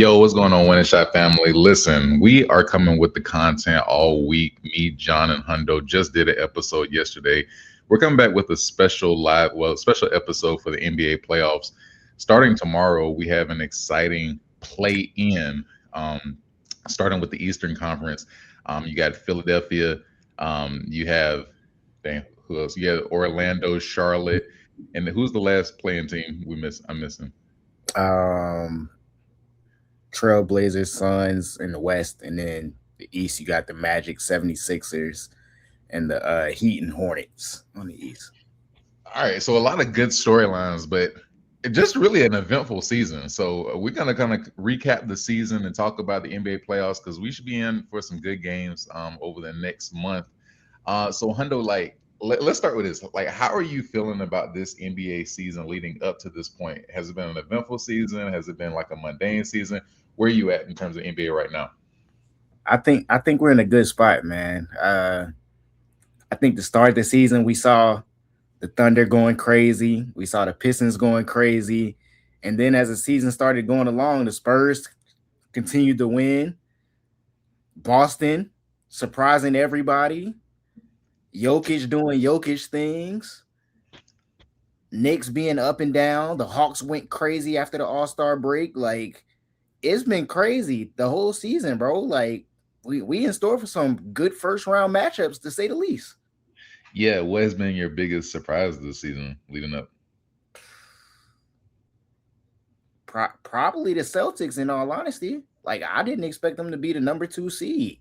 Yo, what's going on, Winning Shot family? Listen, we are coming with the content all week. Me, John, and Hundo just did an episode yesterday. We're coming back with a special episode for the NBA playoffs. Starting tomorrow, we have an exciting play-in. Starting with the Eastern Conference, you got Philadelphia. You have, dang, who else? You have Orlando, Charlotte, and who's the last playing team we miss? I'm missing. Um, Trailblazers, Suns in the West, and then the East, you got the Magic 76ers and the Heat and Hornets on the East. All right, so a lot of good storylines, but just really an eventful season. So we're gonna kind of recap the season and talk about the NBA playoffs because we should be in for some good games over the next month. So Hundo, like, let's start with this. Like, how are you feeling about this NBA season leading up to this point? Has it been an eventful season? Has it been like a mundane season? Where are you at in terms of NBA right now? I think we're in a good spot, man. I think to start the season, we saw the Thunder going crazy. We saw the Pistons going crazy. And then as the season started going along, the Spurs continued to win. Boston surprising everybody. Jokic doing Jokic things. Knicks being up and down. The Hawks went crazy after the All-Star break. Like, it's been crazy the whole season, bro. Like, we in store for some good first round matchups to say the least. Yeah, what has been your biggest surprise this season leading up? Probably the Celtics, in all honesty. Like, I didn't expect them to be the number 2 seed.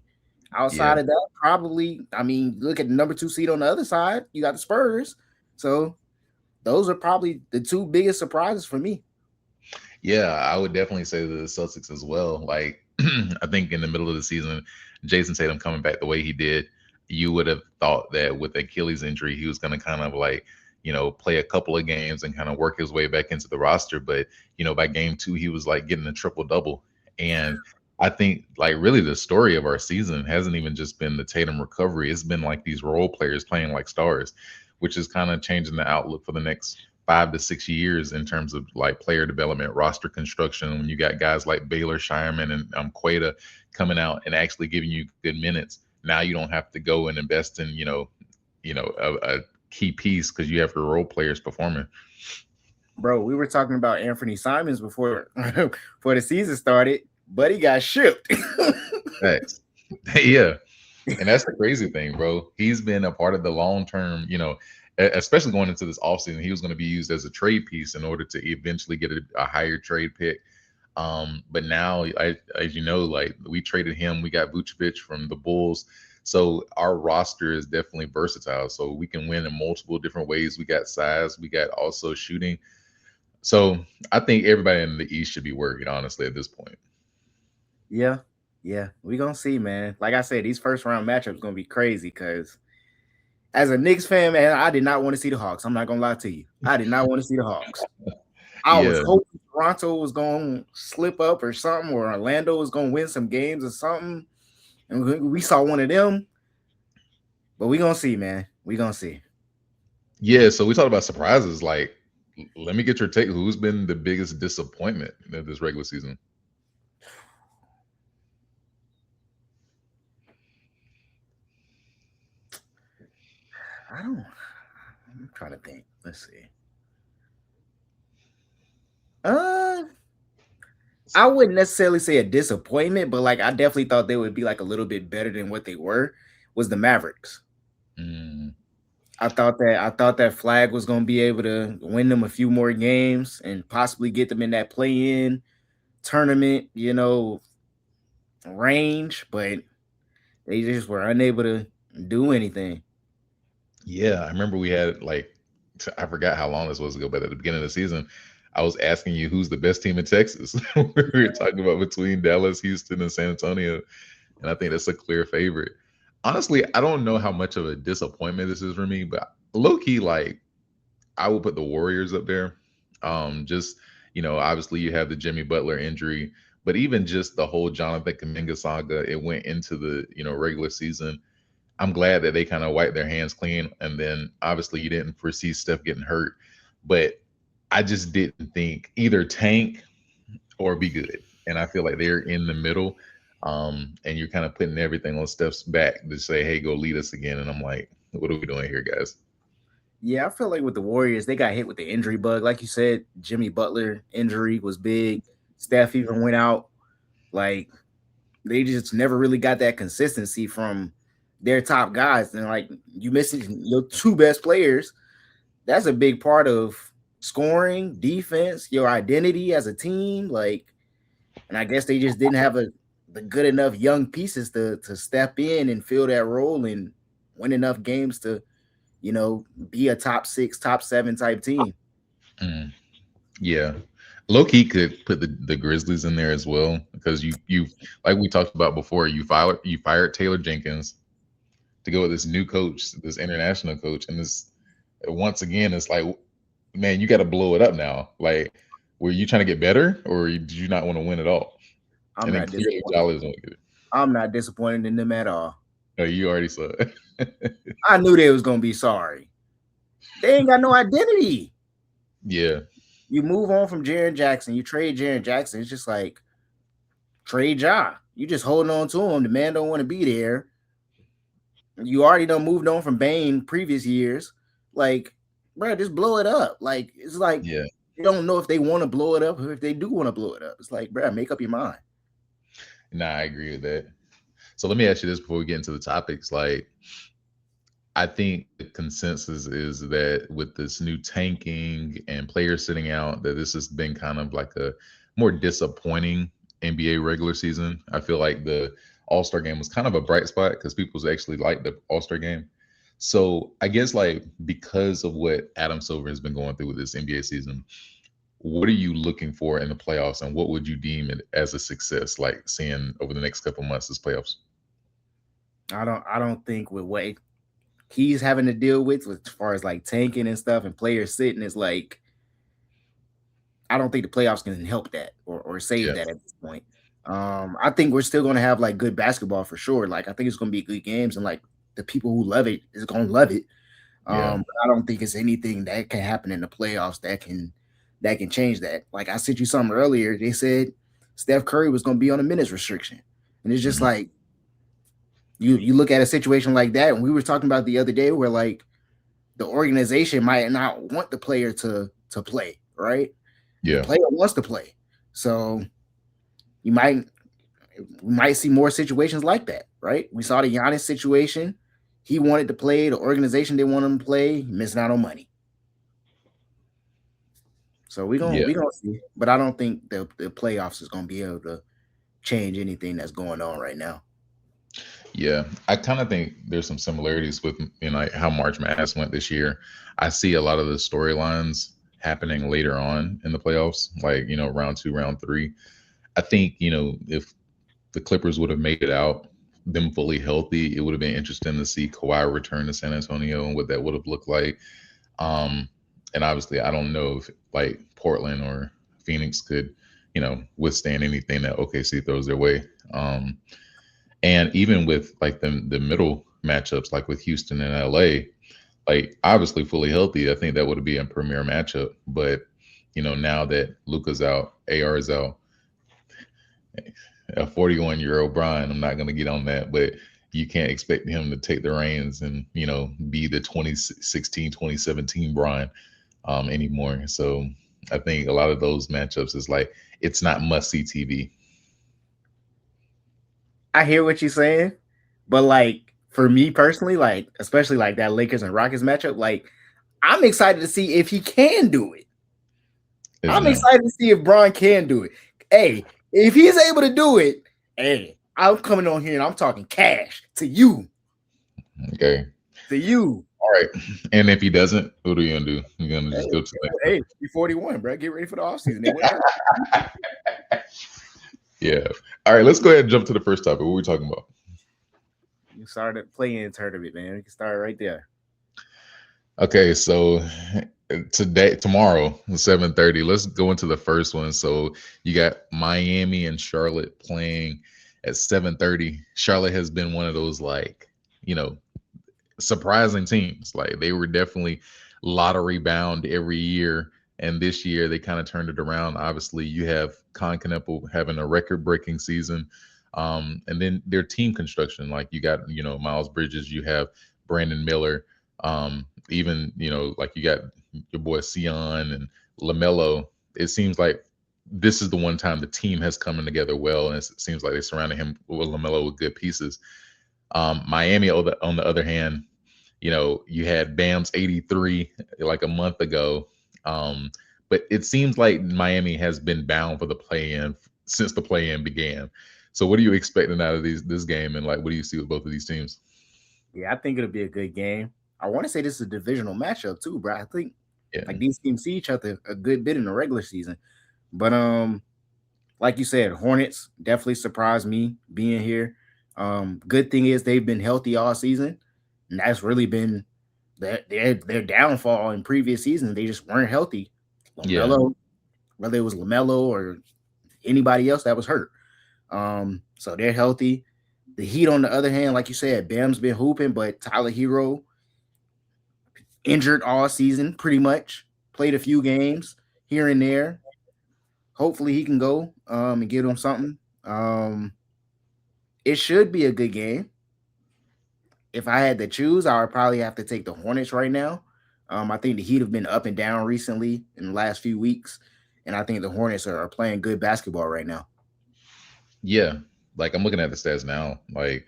Yeah. Outside of that, probably, I mean, look at the number 2 seed on the other side. You got the Spurs. So those are probably the two biggest surprises for me. Yeah, I would definitely say the Celtics as well. Like, I think in the middle of the season, Jason Tatum coming back the way he did, you would have thought that with Achilles injury, he was going to kind of like, play a couple of games and kind of work his way back into the roster. But, by game two, he was like getting a triple double. And I think like really the story of our season hasn't even just been the Tatum recovery. It's been like these role players playing like stars, which is kind of changing the outlook for the next 5 to 6 years in terms of like player development, roster construction. When you got guys like Baylor, Shireman, and Queta coming out and actually giving you good minutes, now you don't have to go and invest in a key piece because you have your role players performing. Bro, we were talking about Anthony Simons before before the season started, but he got shipped. Thanks. Yeah. And that's the crazy thing, bro. He's been a part of the long term, especially going into this offseason. He was going to be used as a trade piece in order to eventually get a higher trade pick. But now, as you know, like we traded him, we got Vucevic from the Bulls. So our roster is definitely versatile. So we can win in multiple different ways. We got size, we got also shooting. So I think everybody in the East should be worried, honestly, at this point. Yeah, yeah, we gonna see, man. Like I said, these first round matchups gonna be crazy because as a Knicks fan, man, I did not want to see the Hawks. I'm not gonna lie to you. I did not want to see the Hawks. I was Yeah. hoping Toronto was gonna slip up or something, or Orlando was gonna win some games or something. And we saw one of them, but we gonna see, man. We gonna see. Yeah. So we talked about surprises. Like, let me get your take. Who's been the biggest disappointment in this regular season? I don't. I'm trying to think. Let's see. Uh, I wouldn't necessarily say a disappointment, but like I definitely thought they would be like a little bit better than what they were. Was the Mavericks? Mm, I thought that Flag was going to be able to win them a few more games and possibly get them in that play-in tournament, range, but they just were unable to do anything. yeah. I remember we had like, I forgot how long this was ago, but at the beginning of the season, I was asking you who's the best team in Texas. We were talking about between Dallas, Houston, and San Antonio. And I think that's a clear favorite. Honestly, I don't know how much of a disappointment this is for me, but low key, like I will put the Warriors up there. Just obviously you have the Jimmy Butler injury, but even just the whole Jonathan Kaminga saga, it went into the regular season. I'm glad that they kind of wiped their hands clean, and then obviously you didn't foresee Steph getting hurt, but I just didn't think either tank or be good. and I feel like they're in the middle. And you're kind of putting everything on Steph's back to say, "Hey, go lead us again." And I'm like, "What are we doing here, guys?" Yeah, I feel like with the Warriors, they got hit with the injury bug. Like you said, Jimmy Butler injury was big. Steph even went out. Like they just never really got that consistency from their top guys. And like you missing your two best players, that's a big part of scoring, defense, your identity as a team. Like, and I guess they just didn't have the good enough young pieces to step in and fill that role and win enough games to, be a top six, top seven type team. Mm, yeah, low key could put the Grizzlies in there as well because you like we talked about before. You fired Taylor Jenkins to go with this new coach, this international coach, and this once again it's like, man, you got to blow it up now. Like, were you trying to get better, or did you not want to win at all? I'm And then not clearly, disappointed. Jolly doesn't get it. I'm not disappointed in them at all. Oh, you already saw it. I knew they was gonna be sorry. They ain't got no identity. Yeah, You move on from Jaren Jackson, you trade Jaren Jackson. It's just like trade Ja. You just holding on to him. The man don't want to be there. You already done moved on from Bane previous years. Like, bro, just blow it up. Like, it's like yeah. they don't know if they want to blow it up or if they do want to blow it up. It's like, bro, make up your mind. Nah, I agree with that. So let me ask you this before we get into the topics. Like, I think the consensus is that with this new tanking and players sitting out, that this has been kind of like a more disappointing NBA regular season. I feel like the All Star game was kind of a bright spot because people actually liked the All Star game. So I guess like because of what Adam Silver has been going through with this NBA season, what are you looking for in the playoffs, and what would you deem it as a success? Like seeing over the next couple months as playoffs. I don't think with what he's having to deal with as far as like tanking and stuff and players sitting is like I don't think the playoffs can help that or save Yeah, that at this point. I think we're still gonna have like good basketball for sure. Like I think it's gonna be good games and like the people who love it is gonna love it. yeah, But I don't think it's anything that can happen in the playoffs that can change that. Like I sent you something earlier. They said Steph Curry was gonna be on a minutes restriction. And it's just hmm, like you look at a situation like that, and we were talking about the other day where like the organization might not want the player to play, right? And the yeah, player wants to play. So you might we might see more situations like that, right? We saw the Giannis situation. He wanted to play, the organization didn't want him to play, missing out on money. So we're gonna yeah. we gonna see. But I don't think the playoffs is gonna be able to change anything that's going on right now. Yeah, I kind of think there's some similarities with like how March Madness went this year. I see a lot of the storylines happening later on in the playoffs, like round two, round three. I think if the Clippers would have made it out, them fully healthy, it would have been interesting to see Kawhi return to San Antonio and what that would have looked like. Um, and obviously, I don't know if like Portland or Phoenix could, withstand anything that OKC throws their way. And even with like the middle matchups, like with Houston and LA, like obviously fully healthy, I think that would be a premier matchup. But now that Luca's out, AR is out, a 41-year-old Brian, I'm not gonna get on that, but you can't expect him to take the reins and be the 2016, 2017 Brian anymore. So I think a lot of those matchups is like it's not must see TV. I hear what you're saying, but like for me personally, like especially like that Lakers and Rockets matchup, like I'm excited to see if he can do it. Is I'm now. excited to see if Braun can do it. Hey, if he's able to do it, hey, I'm coming on here and I'm talking cash to you, Okay. to you. All right. And if he doesn't, what are you gonna do? You're gonna Hey, just go to the hey, you 41, bro. Get ready for the offseason. They went out. next. Yeah. All right. Let's go ahead and jump to the first topic. What are we talking about? You started playing tournament, man. You can start right there. Okay. So tomorrow, 7:30. Let's go into the first one. So you got Miami and Charlotte playing at 7:30. Charlotte has been one of those like you know surprising teams. Like they were definitely lottery bound every year, And this year they kind of turned it around. Obviously, you have Con Kneppel having a record-breaking season, and then their team construction, like you got Miles Bridges, you have Brandon Miller, even like you got your boy Sion and Lamelo. It seems like this is the one time the team has coming together well, and it seems like they surrounded him with Lamelo with good pieces. Miami, on the other hand, you had Bam's 83 like a month ago. Um, but it seems like Miami has been bound for the play-in since the play-in began. So what are you expecting out of this game, and like what do you see with both of these teams? Yeah, I think it'll be a good game. I want to say this is a divisional matchup too, bro. I think Yeah, like these teams see each other a good bit in the regular season. But like you said, Hornets definitely surprised me being here. Good thing is they've been healthy all season, and that's really been their downfall in previous seasons. They just weren't healthy. yeah, Lamelo, whether it was Lamelo or anybody else that was hurt. So they're healthy. The Heat, on the other hand, like you said, Bam's been hooping, but Tyler Hero injured all season, pretty much. Played a few games here and there. Hopefully he can go and get him something. It should be a good game. If I had to choose, I would probably have to take the Hornets right now. I think the Heat have been up and down recently in the last few weeks, and I think the Hornets are playing good basketball right now. yeah. Like I'm looking at the stats now. Like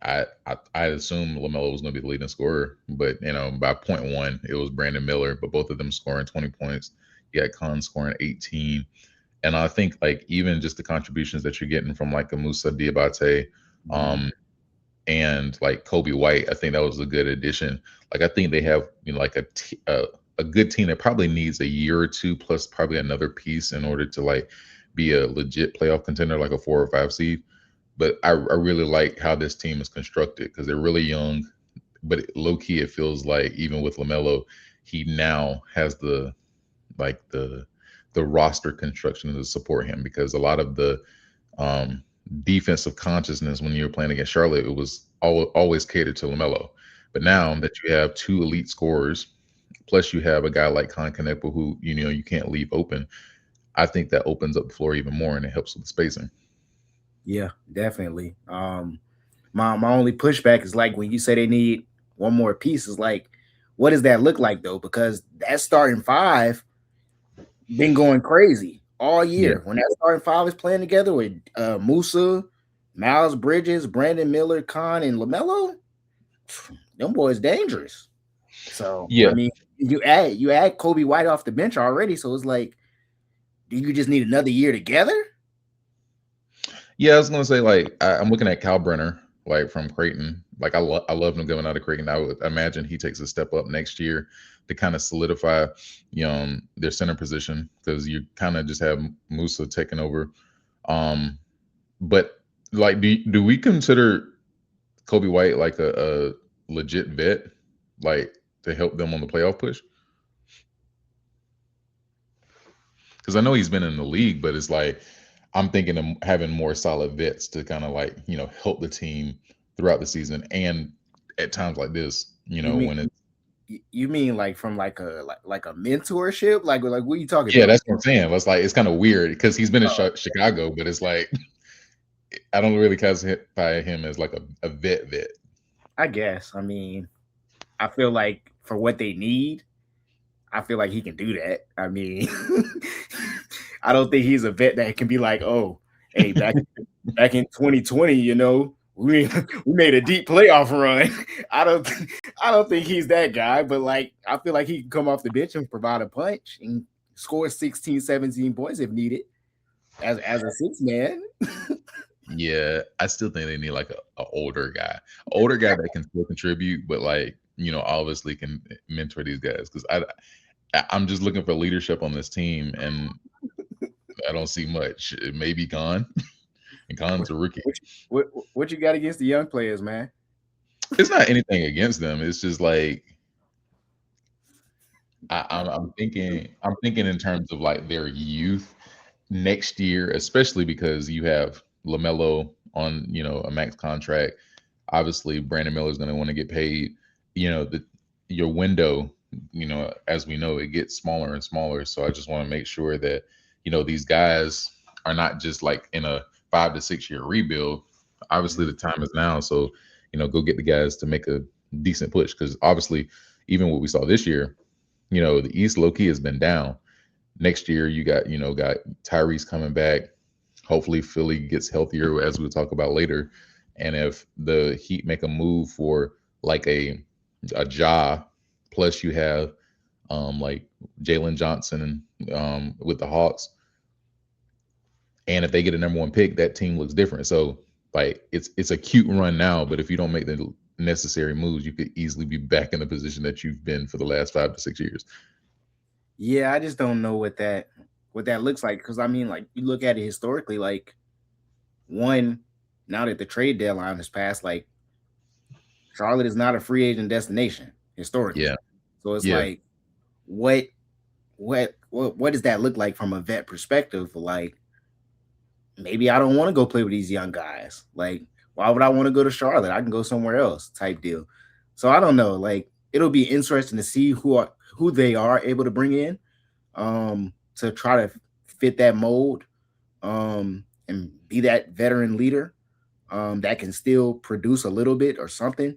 I assume Lamelo was going to be the leading scorer, but by point one it was Brandon Miller, but both of them scoring 20 points. You got Khan scoring 18. And I think like even just the contributions that you're getting from like a Musa Diabate, Mhm. um, and like Kobe White, I think that was a good addition. Like I think they have like a good team that probably needs a year or two plus probably another piece in order to like be a legit playoff contender, like a 4 or 5 seed. But I really like how this team is constructed because they're really young. But low key, it feels like even with Lamelo, he now has like the roster construction to support him because a lot of the um, defensive consciousness when you were playing against Charlotte, it was always catered to Lamelo. But now that you have two elite scorers, plus you have a guy like Con Canepa who you can't leave open, I think that opens up the floor even more and it helps with the spacing. Yeah, definitely. My only pushback is like when you say they need one more piece, is like, what does that look like though? Because that starting five been going crazy all Yeah, year. When that starting five is playing together with Musa, Miles Bridges, Brandon Miller, Khan, and Lamelo, them boys dangerous. So yeah, I mean, you add Kobe White off the bench already, so it's like, do you just need another year together? yeah. I was gonna say like I'm looking at Cal Brenner like from Creighton. Like I love him going out of Creighton. I would imagine he takes a step up next year to kind of solidify their center position because you kind of just have Musa taking over. Um, but like, do we consider Kobe White like a legit vet, like to help them on the playoff push? Because I know he's been in the league, but it's like I'm thinking of having more solid vets to kind of like help the team throughout the season and at times like this, You mean when it's you mean like from like a mentorship? Like what are you talking yeah, about? that's what I'm saying. It's like it's kind of weird because he's been in Oh, Chicago, but it's like I don't really classify him as like a vet. I guess. I mean, I feel like for what they need, I feel like he can do that. I mean, I don't think he's a vet that can be like, oh, hey, back in 2020, we made a deep playoff run. I don't think he's that guy, but like I feel like he can come off the bench and provide a punch and score 16, 17 points if needed as a six man. Yeah, I still think they need like a older guy that can still contribute, but like obviously can mentor these guys because I'm just looking for leadership on this team, and I don't see much. It may be Khan, and Khan's What a rookie. what what you got against the young players, man? It's not anything against them. It's just like I'm thinking in terms of like their youth next year, especially because you have Lamelo on a max contract. Obviously, Brandon Miller is going to want to get paid. The your window as we know, it gets smaller and smaller. So I just want to make sure that these guys are not just like in a 5 to 6 year rebuild. Obviously, the time is now. So go get the guys to make a decent push, because obviously, even what we saw this year, the East low key has been down. Next year, you got Tyrese coming back. Hopefully, Philly gets healthier, as we'll talk about later. And if the Heat make a move for like a Ja, plus you have like Jalen Johnson with the Hawks, and if they get a number one pick, that team looks different. So like it's a cute run now, but if you don't make the necessary moves, you could easily be back in the position that you've been for the last 5 to 6 years. Yeah, I just don't know what that looks like, because I mean, like, you look at it historically, like, one, now that the trade deadline has passed, like, Charlotte is not a free agent destination historically. Yeah, So it's yeah, like, what what does that look like from a vet perspective? Like, maybe I don't want to go play with these young guys. Like, why would I want to go to Charlotte? I can go somewhere else, type deal. So I don't know. Like, it'll be interesting to see who they are able to bring in, to try to fit that mold, and be that veteran leader, that can still produce a little bit or something.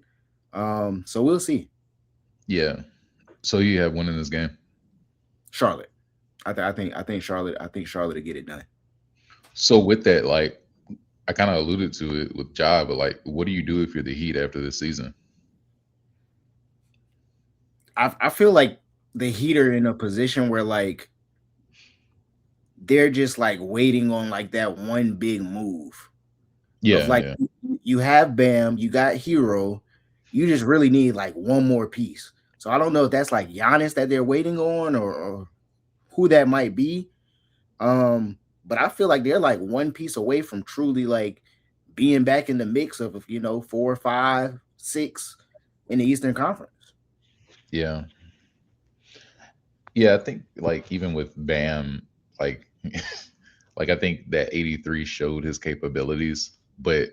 So we'll see. yeah. So you have winning this game. Charlotte. I think Charlotte. I think Charlotte to get it done. So with that, like I kind of alluded to it with Ja, but like, what do you do if you're the Heat after this season? I feel like the Heat are in a position where, like, they're just like waiting on like that one big move of, Yeah, like, yeah, you have Bam, you got Hero, you just really need like one more piece. So I don't know if that's like Giannis that they're waiting on, or who that might be. But I feel like they're like one piece away from truly like being back in the mix of 4, 5, 6 in the Eastern Conference. yeah, yeah. I think like even with Bam, like like I think that 83 showed his capabilities, but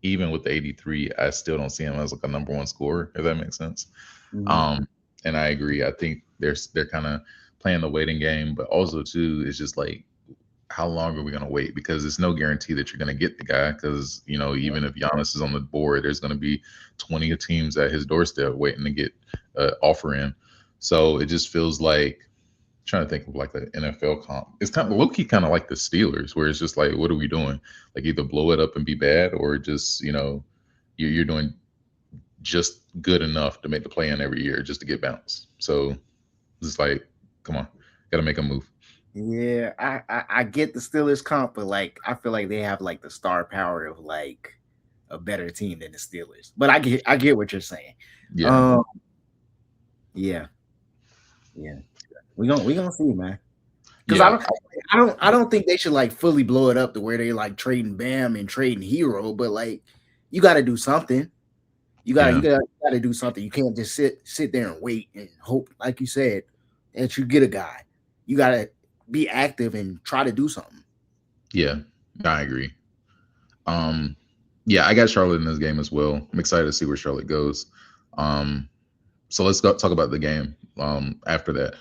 even with the 83, I still don't see him as like a number one scorer, if that makes sense. Mhm. Um, and I agree. I think they're kind of playing the waiting game, but also too, it's just like how long are we gonna wait? Because it's no guarantee that you're gonna get the guy. Because even if Giannis is on the board, there's gonna be 20 teams at his doorstep waiting to get offer in. So it just feels like, trying to think of like the NFL comp. It's kind of low key, kind of like the Steelers, where it's just like, what are we doing? Like either blow it up and be bad, or just you're doing just good enough to make the play in every year just to get bounced. So it's like, come on, got to make a move. Yeah, I get the Steelers comp, but like I feel like they have like the star power of like a better team than the Steelers. But I get what you're saying. Yeah, Um, yeah, yeah. We gonna see, man. Because I yeah, don't I don't I don't think they should like fully blow it up to where they like trading Bam and trading Hero, but like you got to do something. You got to you yeah, got you got to do something. You can't just sit there and wait and hope, like you said, that you get a guy. You got to be active and try to do something. yeah. I agree. Um, yeah, I got Charlotte in this game as well. I'm excited to see where Charlotte goes. Um, so let's go talk about the game after that.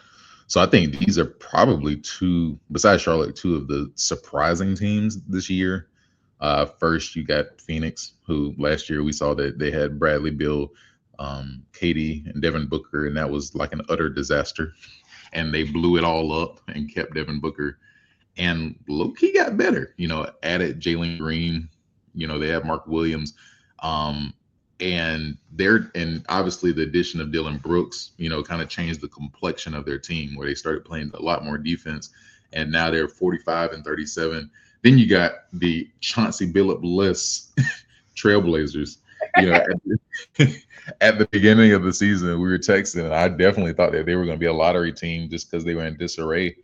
So I think these are probably two, besides Charlotte, two of the surprising teams this year. First, you got Phoenix, who last year we saw that they had Bradley Beal, Katie, and Devin Booker, and that was like an utter disaster. And they blew it all up and kept Devin Booker. And Loki got better, added Jalen Green, they have Mark Williams. Um, and obviously the addition of Dylan Brooks, kind of changed the complexion of their team, where they started playing a lot more defense, and now they're 45 and 37. Then you got the Chauncey Billups less Trailblazers. At at the beginning of the season, we were texting, and I definitely thought that they were going to be a lottery team just because they were in disarray.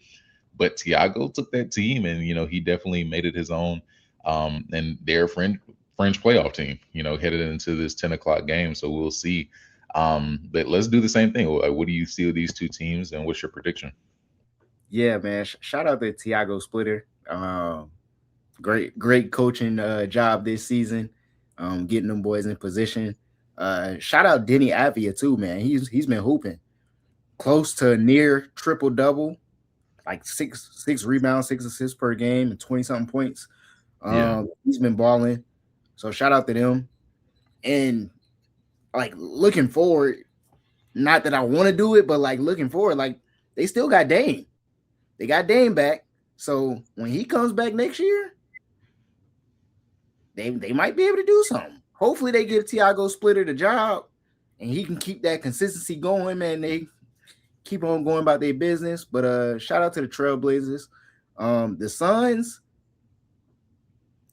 But Tiago took that team, and he definitely made it his own. And they're a French playoff team, headed into this 10 o'clock game. So we'll see. But let's do the same thing. What do you see with these two teams, and what's your prediction? Yeah, man. Shout out to Tiago Splitter. Great coaching job this season. Getting them boys in position. Shout out Denny Avia too, man. He's been hooping. close to near triple double, like six rebounds, 6 assists per game, and 20 something points. Yeah. He's been balling, so shout out to them. And like looking forward, not that I want to do it, but like looking forward, like they still got Dame. They got Dame back, so when he comes back next year, they might be able to do something. Hopefully, they give Tiago Splitter the job, and he can keep that consistency going. Man, they keep on going about their business. But shout out to the Trailblazers. The Suns,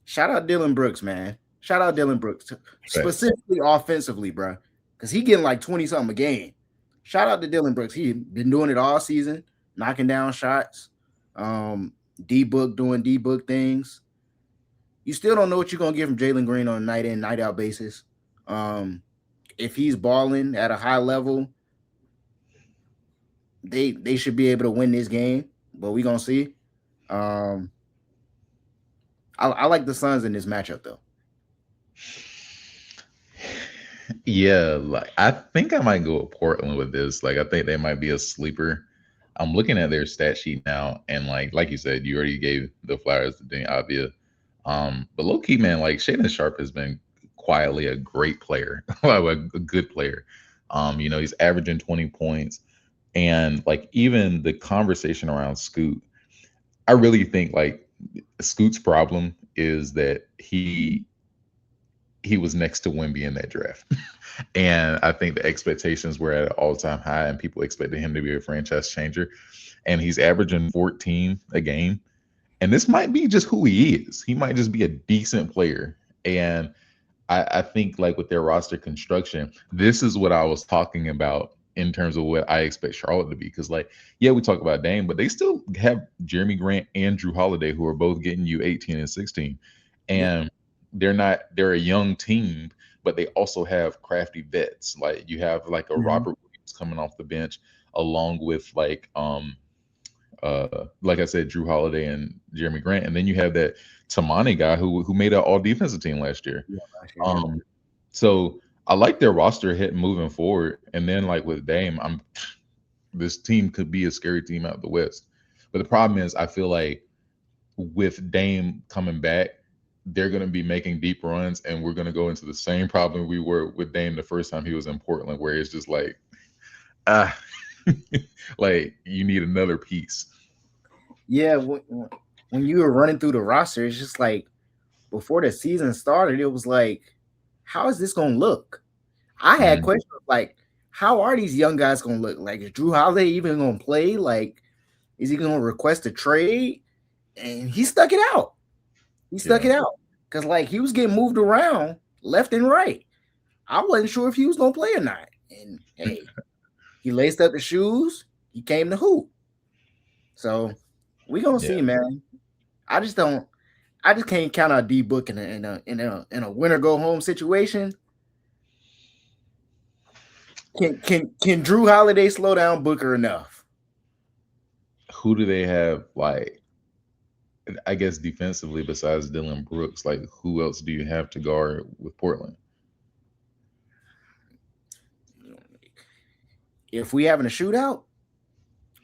shout out Dylan Brooks, man. Shout out Dylan Brooks, Facts. specifically offensively, bro, because he getting like 20 something a game. Shout out to Dylan Brooks. He been doing it all season, knocking down shots. Um, D Book doing D Book things. You still don't know what you're gonna get from Jalen Green on a night in, night out basis. Um, if he's balling at a high level, they should be able to win this game. But we gonna see. Um, I like the Suns in this matchup though. Yeah, like I think I might go with Portland with this. Like I think they might be a sleeper. I'm looking at their stat sheet now, and like you said, you already gave the flowers to Danny Avdia. But low key, man, like Shaden Sharp has been quietly a great player, like a good player. He's averaging 20 points, and like even the conversation around Scoot, I really think like Scoot's problem is that he was next to Wimby in that draft. And I think the expectations were at an all-time high, and people expected him to be a franchise changer. And he's averaging 14 a game. And this might be just who he is. He might just be a decent player. And I think like with their roster construction, this is what I was talking about in terms of what I expect Charlotte to be. Because like, yeah, we talk about Dame, but they still have Jeremy Grant and Drew Holiday, who are both getting you 18 and 16. Yeah. And they're a young team, but they also have crafty vets. Like you have like a Mhm. Robert Williams coming off the bench, along with like I said, Drew Holiday and Jeremy Grant, and then you have that Tamani guy who made an all defensive team last year. Yeah, last year, yeah. Um, so I like their roster hit moving forward, and then like with Dame, this team could be a scary team out the West. But the problem is, I feel like with Dame coming back, they're going to be making deep runs, and we're going to go into the same problem we were with Dame the first time he was in Portland, where it's just like, ah, like you need another piece. Yeah, when you were running through the roster, it's just like before the season started, it was like, how is this gonna look? I had Mhm. questions like, how are these young guys gonna look? Like, is Drew Holiday even gonna play? Like, is he gonna request a trade? And he stuck it out. He stuck Yeah, it out because like he was getting moved around left and right. I wasn't sure if he was gonna play or not. And hey, he laced up the shoes. He came to hoop. So we gonna yeah, see, man. I just don't. I just can't count out D Book in a winner go home situation. Can Drew Holiday slow down Booker enough? who do they have like I guess defensively besides Dylan Brooks? Like who else do you have to guard with Portland? If we having a shootout,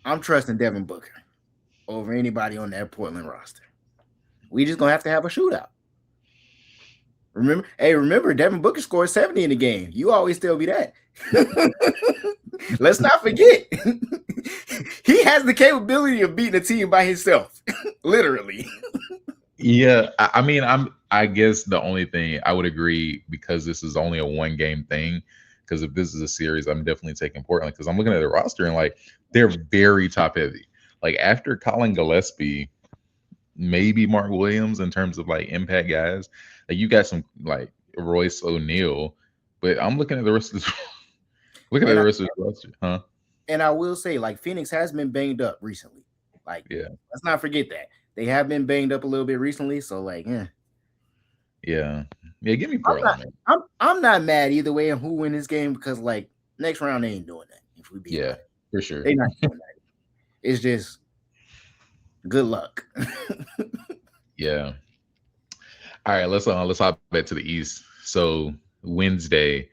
I'm trusting Devin Booker over anybody on that Portland roster. We just gonna have to have a shootout. Remember, Devin Booker scored 70 in the game. You always tell me that. Let's not forget. He has the capability of beating a team by himself. Literally. Yeah, I mean, I guess the only thing I would agree, because this is only a one game thing. Because if this is a series, I'm definitely taking Portland, because I'm looking at the roster and like they're very top heavy. Like after Colin Gillespie, maybe Mark Williams in terms of like impact guys. Like you got some like Royce O'Neal, but I'm looking at the rest of this. Looking at And the I, rest of the roster, huh? and I will say, like, Phoenix has been banged up recently. Like, Yeah, let's not forget that. They have been banged up a little bit recently. So, like, yeah, yeah. Give me I'm not Portland, man. I'm not mad either way on who win this game because like next round they ain't doing that, if we being Yeah, honest. for sure. They not doing that. It's just good luck. Yeah. All right, let's hop back to the East. So Wednesday,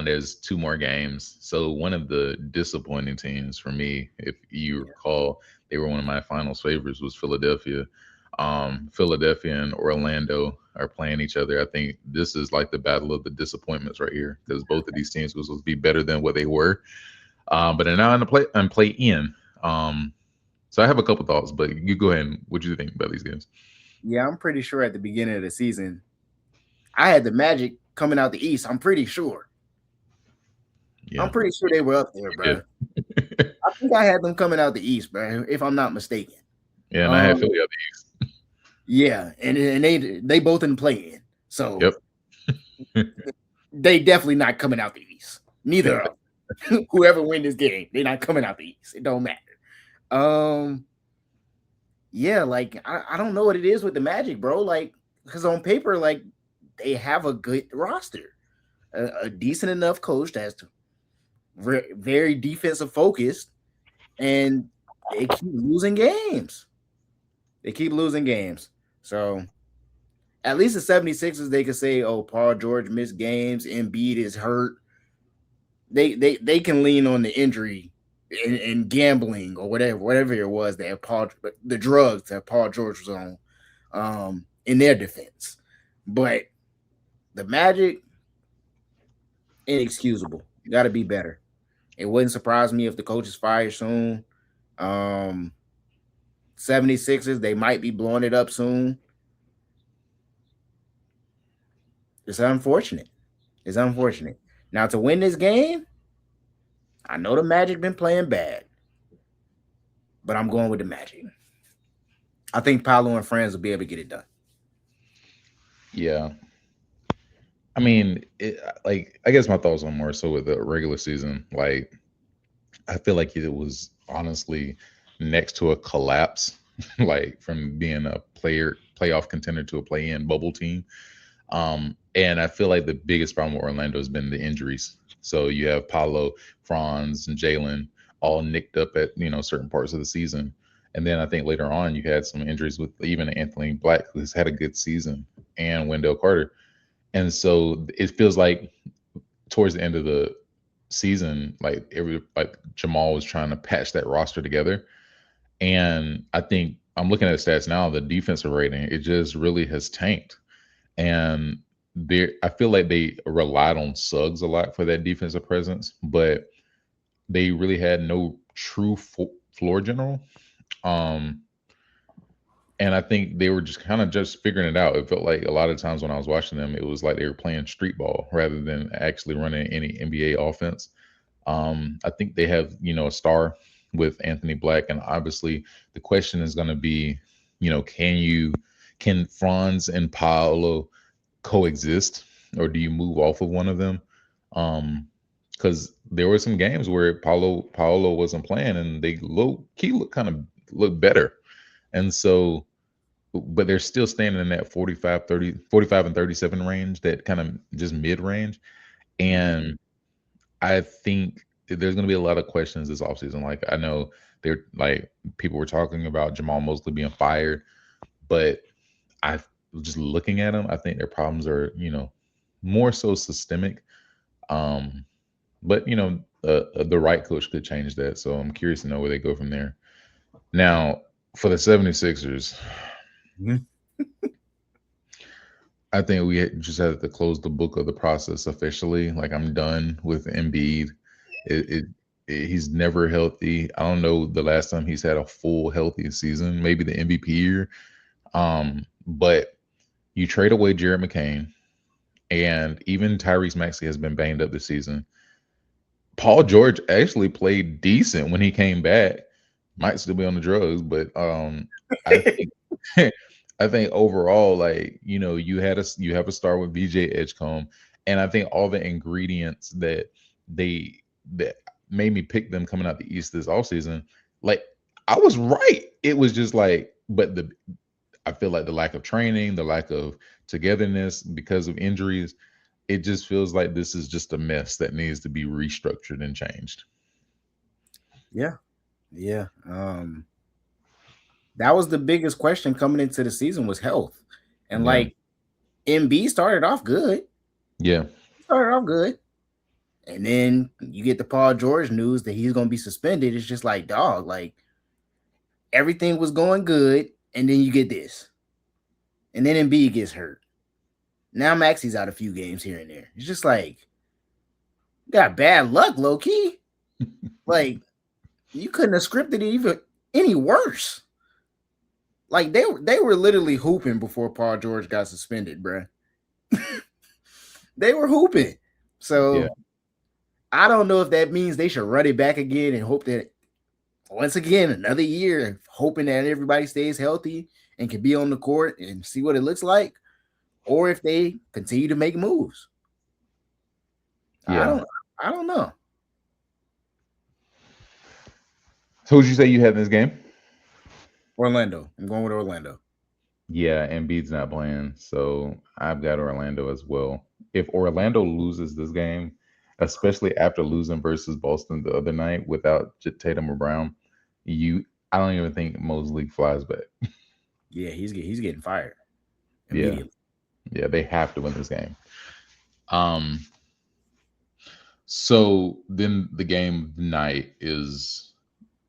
There's two more games. So one of the disappointing teams for me, if you Yeah. recall, they were one of my finals favorites was Philadelphia. Philadelphia and Orlando are playing each other. I think this is like the battle of the disappointments right here because both of these teams were supposed to be better than what they were. But they're now in the play in. Um, so I have a couple thoughts, but you go ahead and what do you think about these games? Yeah, I'm pretty sure at the beginning of the season, I had the Magic coming out the East. I'm pretty sure. I'm Yeah, pretty sure they were up there, you bro. did. I think I had them coming out the East, bro, if I'm not mistaken. Yeah, and I had Um, Philly up yeah, and they both in play in, so the East. they definitely not coming out the East. Neither Yep. of them. Whoever win this game, they're not coming out the East. It don't matter. Um, yeah, like I don't know what it is with the Magic, bro. Like, because on paper, like they have a good roster, a decent enough coach that's very defensive focused, and they keep losing games. They keep losing games. So at least the 76ers, they could say, oh, Paul George missed games, Embiid is hurt. They can lean on the injury and gambling or whatever it was that Paul the drugs that Paul George was on in their defense. But the Magic, inexcusable. Got to be better. It wouldn't surprise me if the coach is fired soon. Um 76ers, they might be blowing it up soon. It's unfortunate. It's unfortunate. Now to win this game, I know the Magic been playing bad, but I'm going with the Magic. I think Paolo and friends will be able to get it done. Yeah. I mean, like I guess my thoughts on more so with the regular season. Like I feel like it was honestly next to a collapse, like from being a playoff contender to a play-in bubble team. And I feel like the biggest problem with Orlando has been the injuries. So you have Paulo, Franz, and Jalen all nicked up at certain parts of the season. And then I think later on you had some injuries with even Anthony Black, who's had a good season, and Wendell Carter. And so it feels like towards the end of the season, like Jamal was trying to patch that roster together. And I think I'm looking at the stats now, the defensive rating, it just really has tanked. And I feel like they relied on Suggs a lot for that defensive presence, but they really had no true floor general. Um, and I think they were just kind of just figuring it out. It felt like a lot of times when I was watching them, it was like they were playing street ball rather than actually running any NBA offense. I think they have, a star with Anthony Black, and obviously the question is going to be, can Franz and Paolo coexist, or do you move off of one of them? Because there were some games where Paolo wasn't playing, and they low key look better, and so but they're still standing in that 45 and 37 range, that kind of just mid range. And I think there's going to be a lot of questions this offseason. Like, I know they're like people were talking about Jamal Mosley being fired, but I just looking at them, I think their problems are, more so systemic. Um, but, the right coach could change that. So I'm curious to know where they go from there. Now, for the 76ers, Mhm. I think just have to close the book of the process officially. Like I'm done with Embiid. He's never healthy. I don't know the last time he's had a full healthy season. Maybe the MVP year. But you trade away Jared McCain, and even Tyrese Maxey has been banged up this season. Paul George actually played decent when he came back. Might still be on the drugs, but I think I think overall, like you have a star with VJ Edgecombe, and I think all the ingredients that made me pick them coming out the East this offseason, like I was right. It was just like, but I feel like the lack of training, the lack of togetherness because of injuries, it just feels like this is just a mess that needs to be restructured and changed. Yeah, yeah. That was the biggest question coming into the season was health, and Yeah, like MB started off good. yeah, He started off good, And then you get the Paul George news that he's gonna be suspended. It's just like, dog, like everything was going good, and then you get this, and then Embiid gets hurt. Now Maxi's out a few games here and there. It's just like got bad luck, low key. Like you couldn't have scripted it even any worse. Like they were literally hooping before Paul George got suspended, bruh. They were hooping. Yeah. So I don't know if that means they should run it back again and hope that once again another year, hoping that everybody stays healthy and can be on the court and see what it looks like, or if they continue to make moves. I Yeah. don't I don't know. So would you say you had in this game? Orlando. I'm going with Orlando. Yeah, Embiid's not playing, so I've got Orlando as well. If Orlando loses this game, especially after losing versus Boston the other night without Tatum or Brown, you I don't even think Mosley flies back. Yeah, he's getting fired Yeah, immediately. yeah, they have to win this game. Um, so then the game of the night is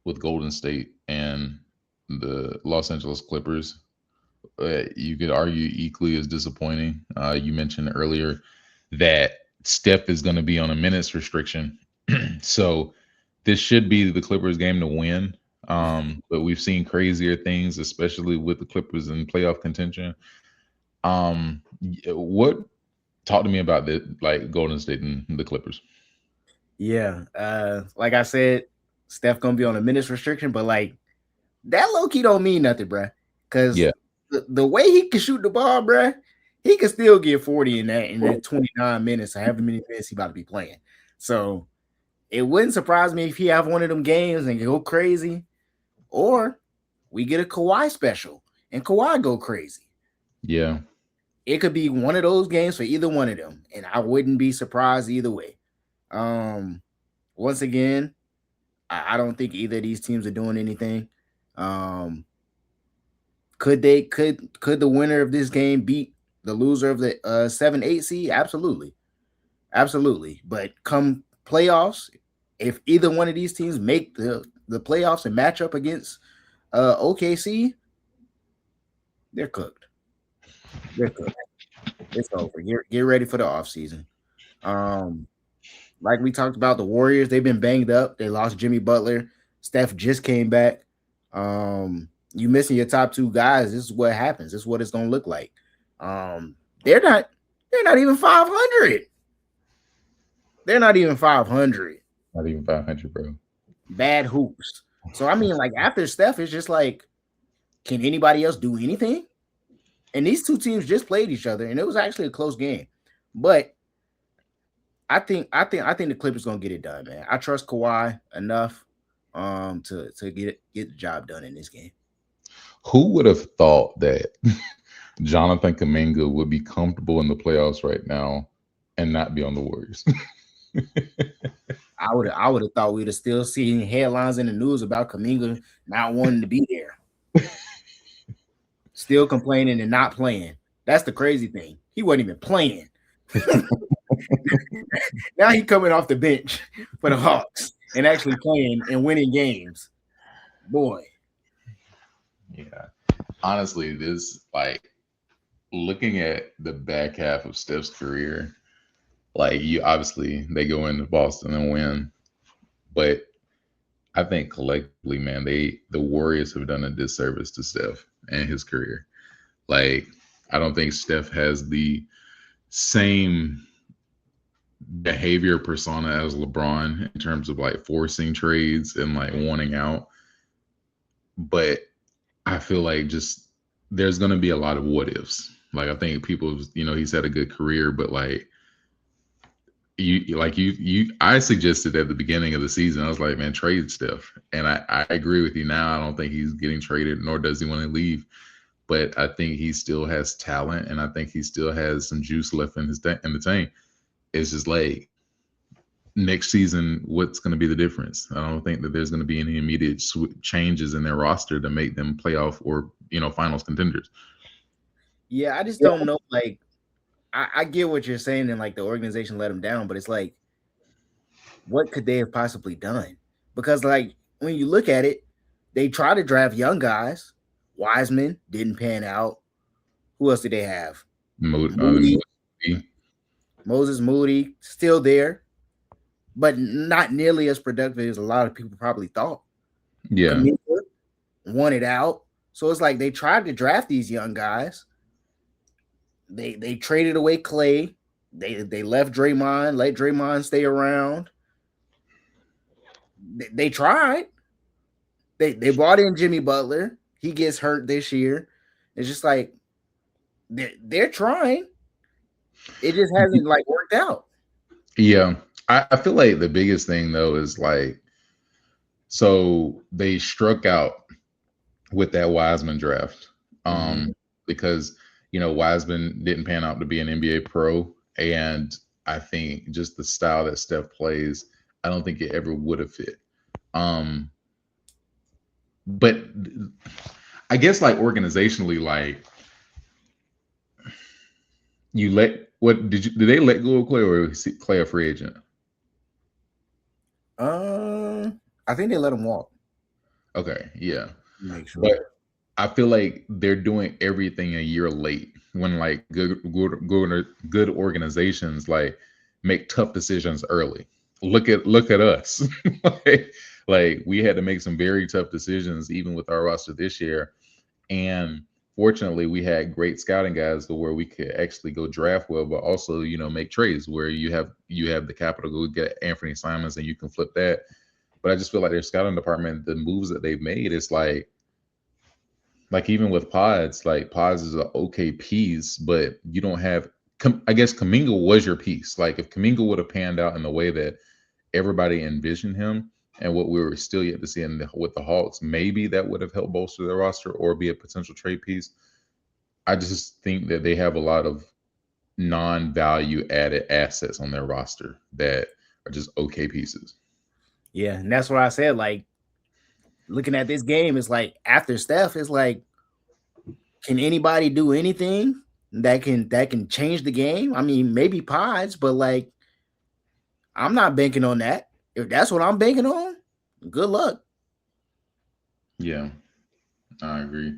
with Golden State and the Los Angeles Clippers. You could argue equally as disappointing. You mentioned earlier that Steph is going to be on a minutes restriction, so this should be the Clippers game to win. But we've seen crazier things, especially with the Clippers in playoff contention. What talk to me about the like Golden State and the Clippers? Yeah. Like I said, Steph gonna be on a minutes restriction, but like that low key don't mean nothing, bruh. Cause Yeah, the way he can shoot the ball, bruh, he can still get 40 in that 29 minutes or however many minutes he about to be playing. So it wouldn't surprise me if he have one of them games and go crazy, or we get a Kawhi special and Kawhi go crazy. yeah, It could be one of those games for either one of them, and I wouldn't be surprised either way. Um, Once again, I don't think either of these teams are doing anything. Um, could the winner of this game beat the loser of the 7-8 seed? Absolutely, absolutely. But come playoffs, if either one of these teams make the playoffs and match up against OKC, they're cooked. They're cooked. It's over. Get ready for the offseason. Um, like we talked about, the Warriors, they've been banged up. They lost Jimmy Butler. Steph just came back. You missing your top two guys. This is what happens. This is what it's gonna look like. Um, they're not they're not even 500. They're not even 500. not even 500, bro. Bad hoops. So I mean, like after Steph, it's just like, can anybody else do anything? And these two teams just played each other, and it was actually a close game. But I think the Clippers gonna get it done, man. I trust Kawhi enough to get the job done in this game. Who would have thought that Jonathan Kaminga would be comfortable in the playoffs right now and not be on the Warriors? I would have thought we'd have still seen headlines in the news about Kaminga not wanting to be there, still complaining and not playing. That's the crazy thing. He wasn't even playing. Now he coming off the bench for the Hawks and actually playing and winning games. Boy, Yeah. Honestly, this like looking at the back half of Steph's career, like you obviously they go into Boston and win, but I think collectively, man, the Warriors have done a disservice to Steph and his career. Like, I don't think Steph has the same behavior persona as LeBron in terms of like forcing trades and like wanting out. But I feel like just there's gonna be a lot of what ifs. Like I think people, he's had a good career, but like I suggested at the beginning of the season, I was like, man, trade Steph. And I agree with you now. I don't think he's getting traded, nor does he want to leave. But I think he still has talent, and I think he still has some juice left in in the tank. It's just like next season, what's going to be the difference? I don't think that there's going to be any immediate changes in their roster to make them playoff or finals contenders. yeah, I just don't know. Like, I get what you're saying, and like the organization let him down, but it's like what could they have possibly done? Because like when you look at it, they try to draft young guys. Wiseman didn't pan out. Who else did they have? Moody, Moody. Moses Moody, still there, but not nearly as productive as a lot of people probably thought. Yeah. Kaminga wanted out. So it's like they tried to draft these young guys. They traded away Clay. They left Draymond, let Draymond stay around. They tried. They brought in Jimmy Butler. He gets hurt this year. It's just like they're trying. It just hasn't like worked out. Yeah. I feel like the biggest thing though is like, so they struck out with that Wiseman draft. Mm-hmm. Because Wiseman didn't pan out to be an NBA pro, and I think just the style that Steph plays, I don't think it ever would have fit. Um, but I guess like organizationally, like you let what did they let go of Clay, or was Clay a free agent? I think they let him walk. Okay, yeah, Make but sure. I feel like they're doing everything a year late when like good organizations like make tough decisions early. Look at us. like we had to make some very tough decisions even with our roster this year. And fortunately we had great scouting guys to where we could actually go draft well, but also, make trades where you have the capital to go get Anthony Simons and you can flip that. But I just feel like their scouting department, the moves that they've made, is like even with Pods, like Pods is an okay piece, but you don't have. I guess Kaminga was your piece. Like if Kaminga would have panned out in the way that everybody envisioned him, and what we were still yet to see with the Hawks, maybe that would have helped bolster their roster or be a potential trade piece. I just think that they have a lot of non-value added assets on their roster that are just okay pieces. Yeah, and that's what I said. Like looking at this game, it's like after Steph, it's like, can anybody do anything that can change the game? I mean, maybe Pods, but like I'm not banking on that. If that's what I'm banking on, good luck. Yeah, I agree.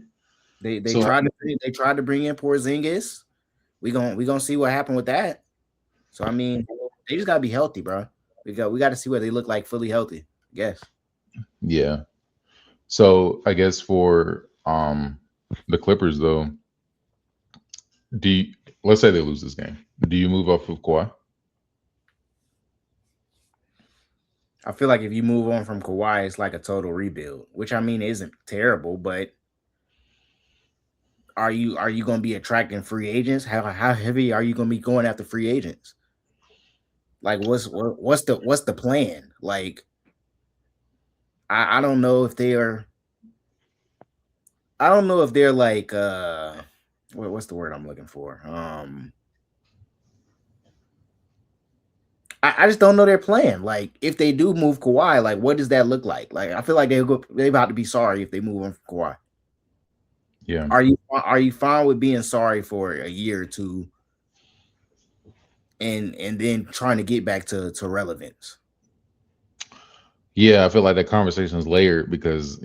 They So tried to bring in Porzingis. We gonna see what happened with that. So I mean, they just gotta be healthy, bro. We got to see what they look like fully healthy. I guess. yeah, so I guess for the Clippers though, do you, let's say they lose this game, do you move off of Kawhi? I feel like if you move on from Kawhi, it's like a total rebuild, which I mean isn't terrible, but are you going to be attracting free agents? How heavy are you going to be going after free agents? Like what's the plan? Like I don't know if they are. I don't know if they're like what's the word I'm looking for? I just don't know their plan. Like if they do move Kawhi, like what does that look like? Like I feel like they about to be sorry if they move on from Kawhi. Yeah. Are you fine with being sorry for a year or two and then trying to get back to relevance? Yeah, I feel like that conversation is layered because,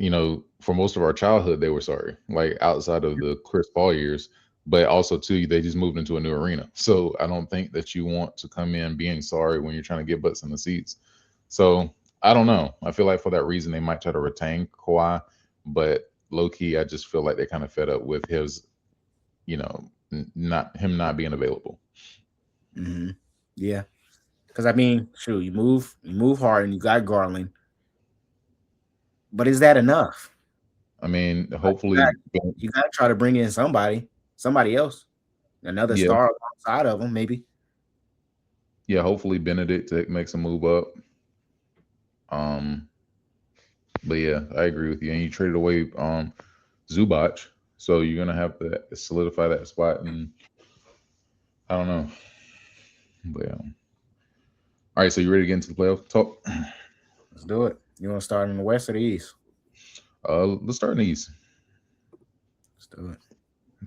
for most of our childhood, they were sorry, like outside of the Chris Paul years, but also too, they just moved into a new arena. So I don't think that you want to come in being sorry when you're trying to get butts in the seats. So I don't know. I feel like for that reason, they might try to retain Kawhi, but low key, I just feel like they're kind of fed up with his, not him not being available. Mm-hmm. Yeah, because I mean, sure, you move hard, and you got Garland, but is that enough? I mean, Like, hopefully, you got to try to bring in somebody else, another yeah, star outside of them, maybe. yeah, hopefully Benedict makes a move up. Um, But yeah, I agree with you. And you traded away Zubac, so you're gonna have to solidify that spot. And I don't know, but yeah. All right, so you ready to get into the playoff talk? Let's do it. You want to start in the West or the East? Let's start in the East. Let's do it.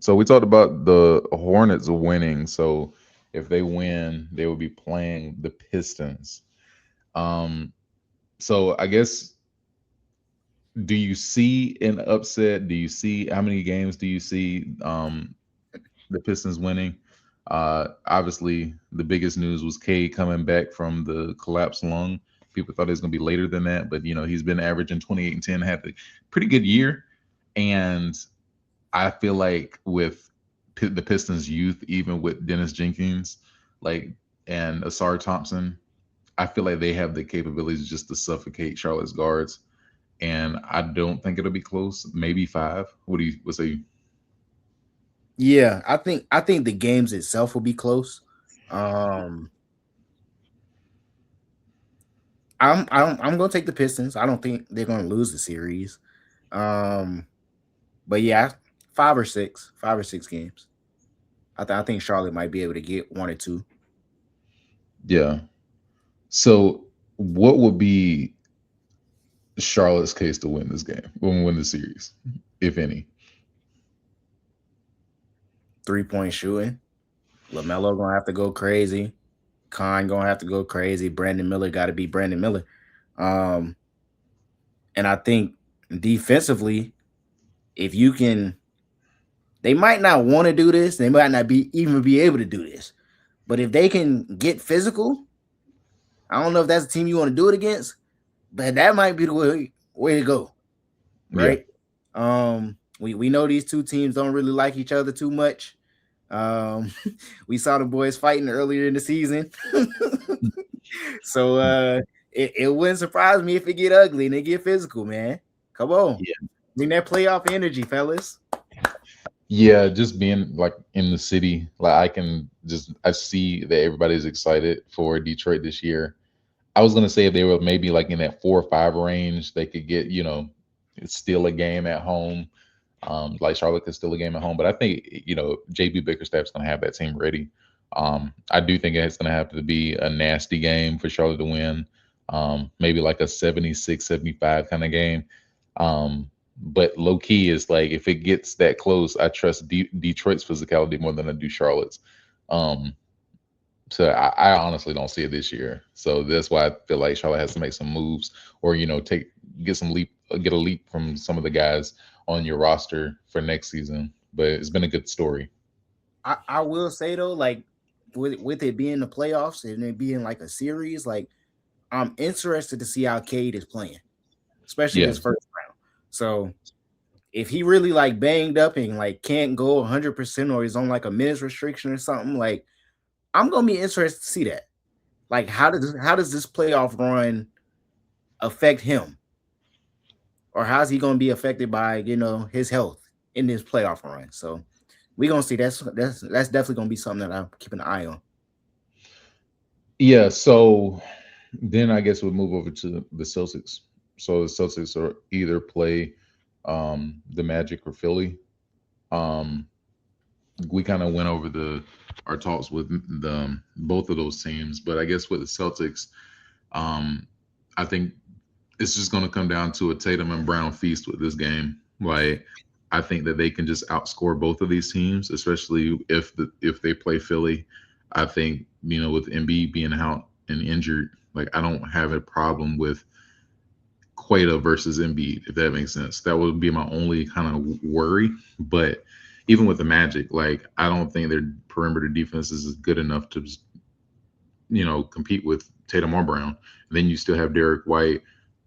So we talked about the Hornets winning. So if they win, they will be playing the Pistons. Um, so I guess, do you see an upset? Do you see how many games do you see the Pistons winning? Obviously, the biggest news was Cade coming back from the collapsed lung. People thought it was going to be later than that, but he's been averaging 28 and 10, had a pretty good year. And I feel like with the Pistons' youth, even with Dennis Jenkins, like and Asar Thompson, I feel like they have the capabilities just to suffocate Charlotte's guards. And I don't think it'll be close. Maybe five. What say? Yeah, I think the games itself will be close. Um, I'm gonna take the Pistons. I don't think they're gonna lose the series. Um, but yeah, 5 or 6 games. I think Charlotte might be able to get 1 or 2. Yeah. So what would be Charlotte's case to win this game? When we win the series, if any? 3-point shooting. LaMelo gonna have to go crazy. Khan gonna have to go crazy. Brandon Miller got to be Brandon Miller. Um, and I think defensively, if you can, they might not want to do this. They might not be even be able to do this. But if they can get physical, I don't know if that's a team you want to do it against, but that might be the way to go, Yeah. right? We know these two teams don't really like each other too much. Um, we saw the boys fighting earlier in the season, so it wouldn't surprise me if it get ugly and it get physical, man. Come on, Yeah. bring that playoff energy, fellas. Yeah, just being like in the city, like I see that everybody's excited for Detroit this year. I was gonna say if they were maybe like in that 4 or 5 range, they could get, steal a game at home. Like Charlotte could steal a game at home, but I think JB Bickerstaff's gonna have that team ready. I do think it's gonna have to be a nasty game for Charlotte to win. Maybe like a 76-75 kind of game. But low key is like if it gets that close, I trust Detroit's physicality more than I do Charlotte's. Um, so I honestly don't see it this year. So that's why I feel like Charlotte has to make some moves, or take get a leap from some of the guys on your roster for next season. But it's been a good story. I will say though, like with it being the playoffs and it being like a series, like I'm interested to see how Cade is playing, especially Yeah, this first round. So if he really like banged up and like can't go 100% or he's on like a minutes restriction or something, like I'm gonna be interested to see that. Like how does this playoff run affect him, or how's he gonna be affected by his health in this playoff run? So we gonna see. That's definitely gonna be something that I'm keeping an eye on. yeah. So then I guess we'll move over to the Celtics. So the Celtics are either play the Magic or Philly. Um, we kind of went over the our talks with the both of those teams, but I guess with the Celtics, um, I think it's just going to come down to a Tatum and Brown feast with this game. Like, I think that they can just outscore both of these teams, especially if they play Philly. I think with Embiid being out and injured, like I don't have a problem with Queta versus Embiid, if that makes sense. That would be my only kind of worry. But even with the Magic, like I don't think their perimeter defense is good enough to compete with Tatum or Brown. And then you still have Derek White.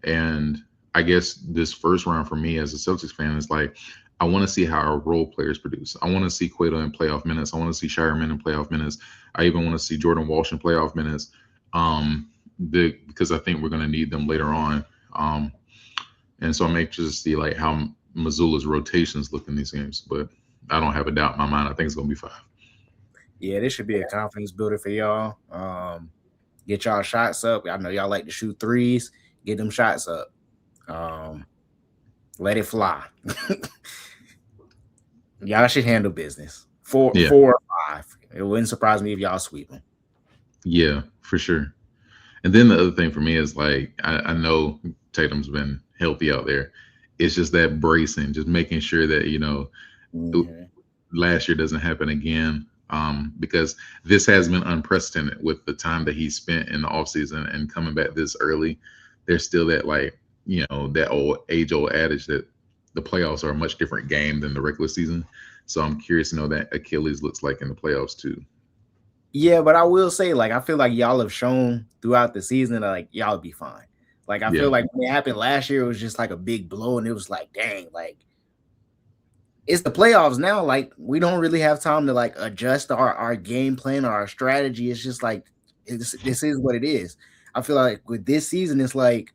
And I guess this first round for me as a Celtics fan is like, I want to see how our role players produce. I want to see Cueto in playoff minutes. I want to see Shireman in playoff minutes. I even want to see Jordan Walsh in playoff minutes. Because I think we're going to need them later on. Um, and so I'm anxious to see like how Missoula's rotations look in these games. But I don't have a doubt in my mind. I think it's going to be five. Yeah, this should be a confidence builder for y'all. Get y'all shots up. I know y'all like to shoot threes. Get them shots up. Um, let it fly. Y'all should handle business. Four, Yeah. 4 or 5. It wouldn't surprise me if y'all sweep them. Yeah, for sure. And then the other thing for me is like I know Tatum's been healthy out there. It's just that bracing, just making sure that Mm-hmm. last year doesn't happen again. because this has been unprecedented with the time that he spent in the offseason and coming back this early. There's still that, like, that old age old adage that the playoffs are a much different game than the regular season. So I'm curious to know that Achilles looks like in the playoffs too. Yeah, but I will say, like, I feel like y'all have shown throughout the season that, like, y'all be fine. Like, I Yeah, feel like when it happened last year, it was just like a big blow, and it was like, dang, like it's the playoffs now. Like, we don't really have time to like adjust our game plan or our strategy. It's just like this is what it is. I feel like with this season, it's like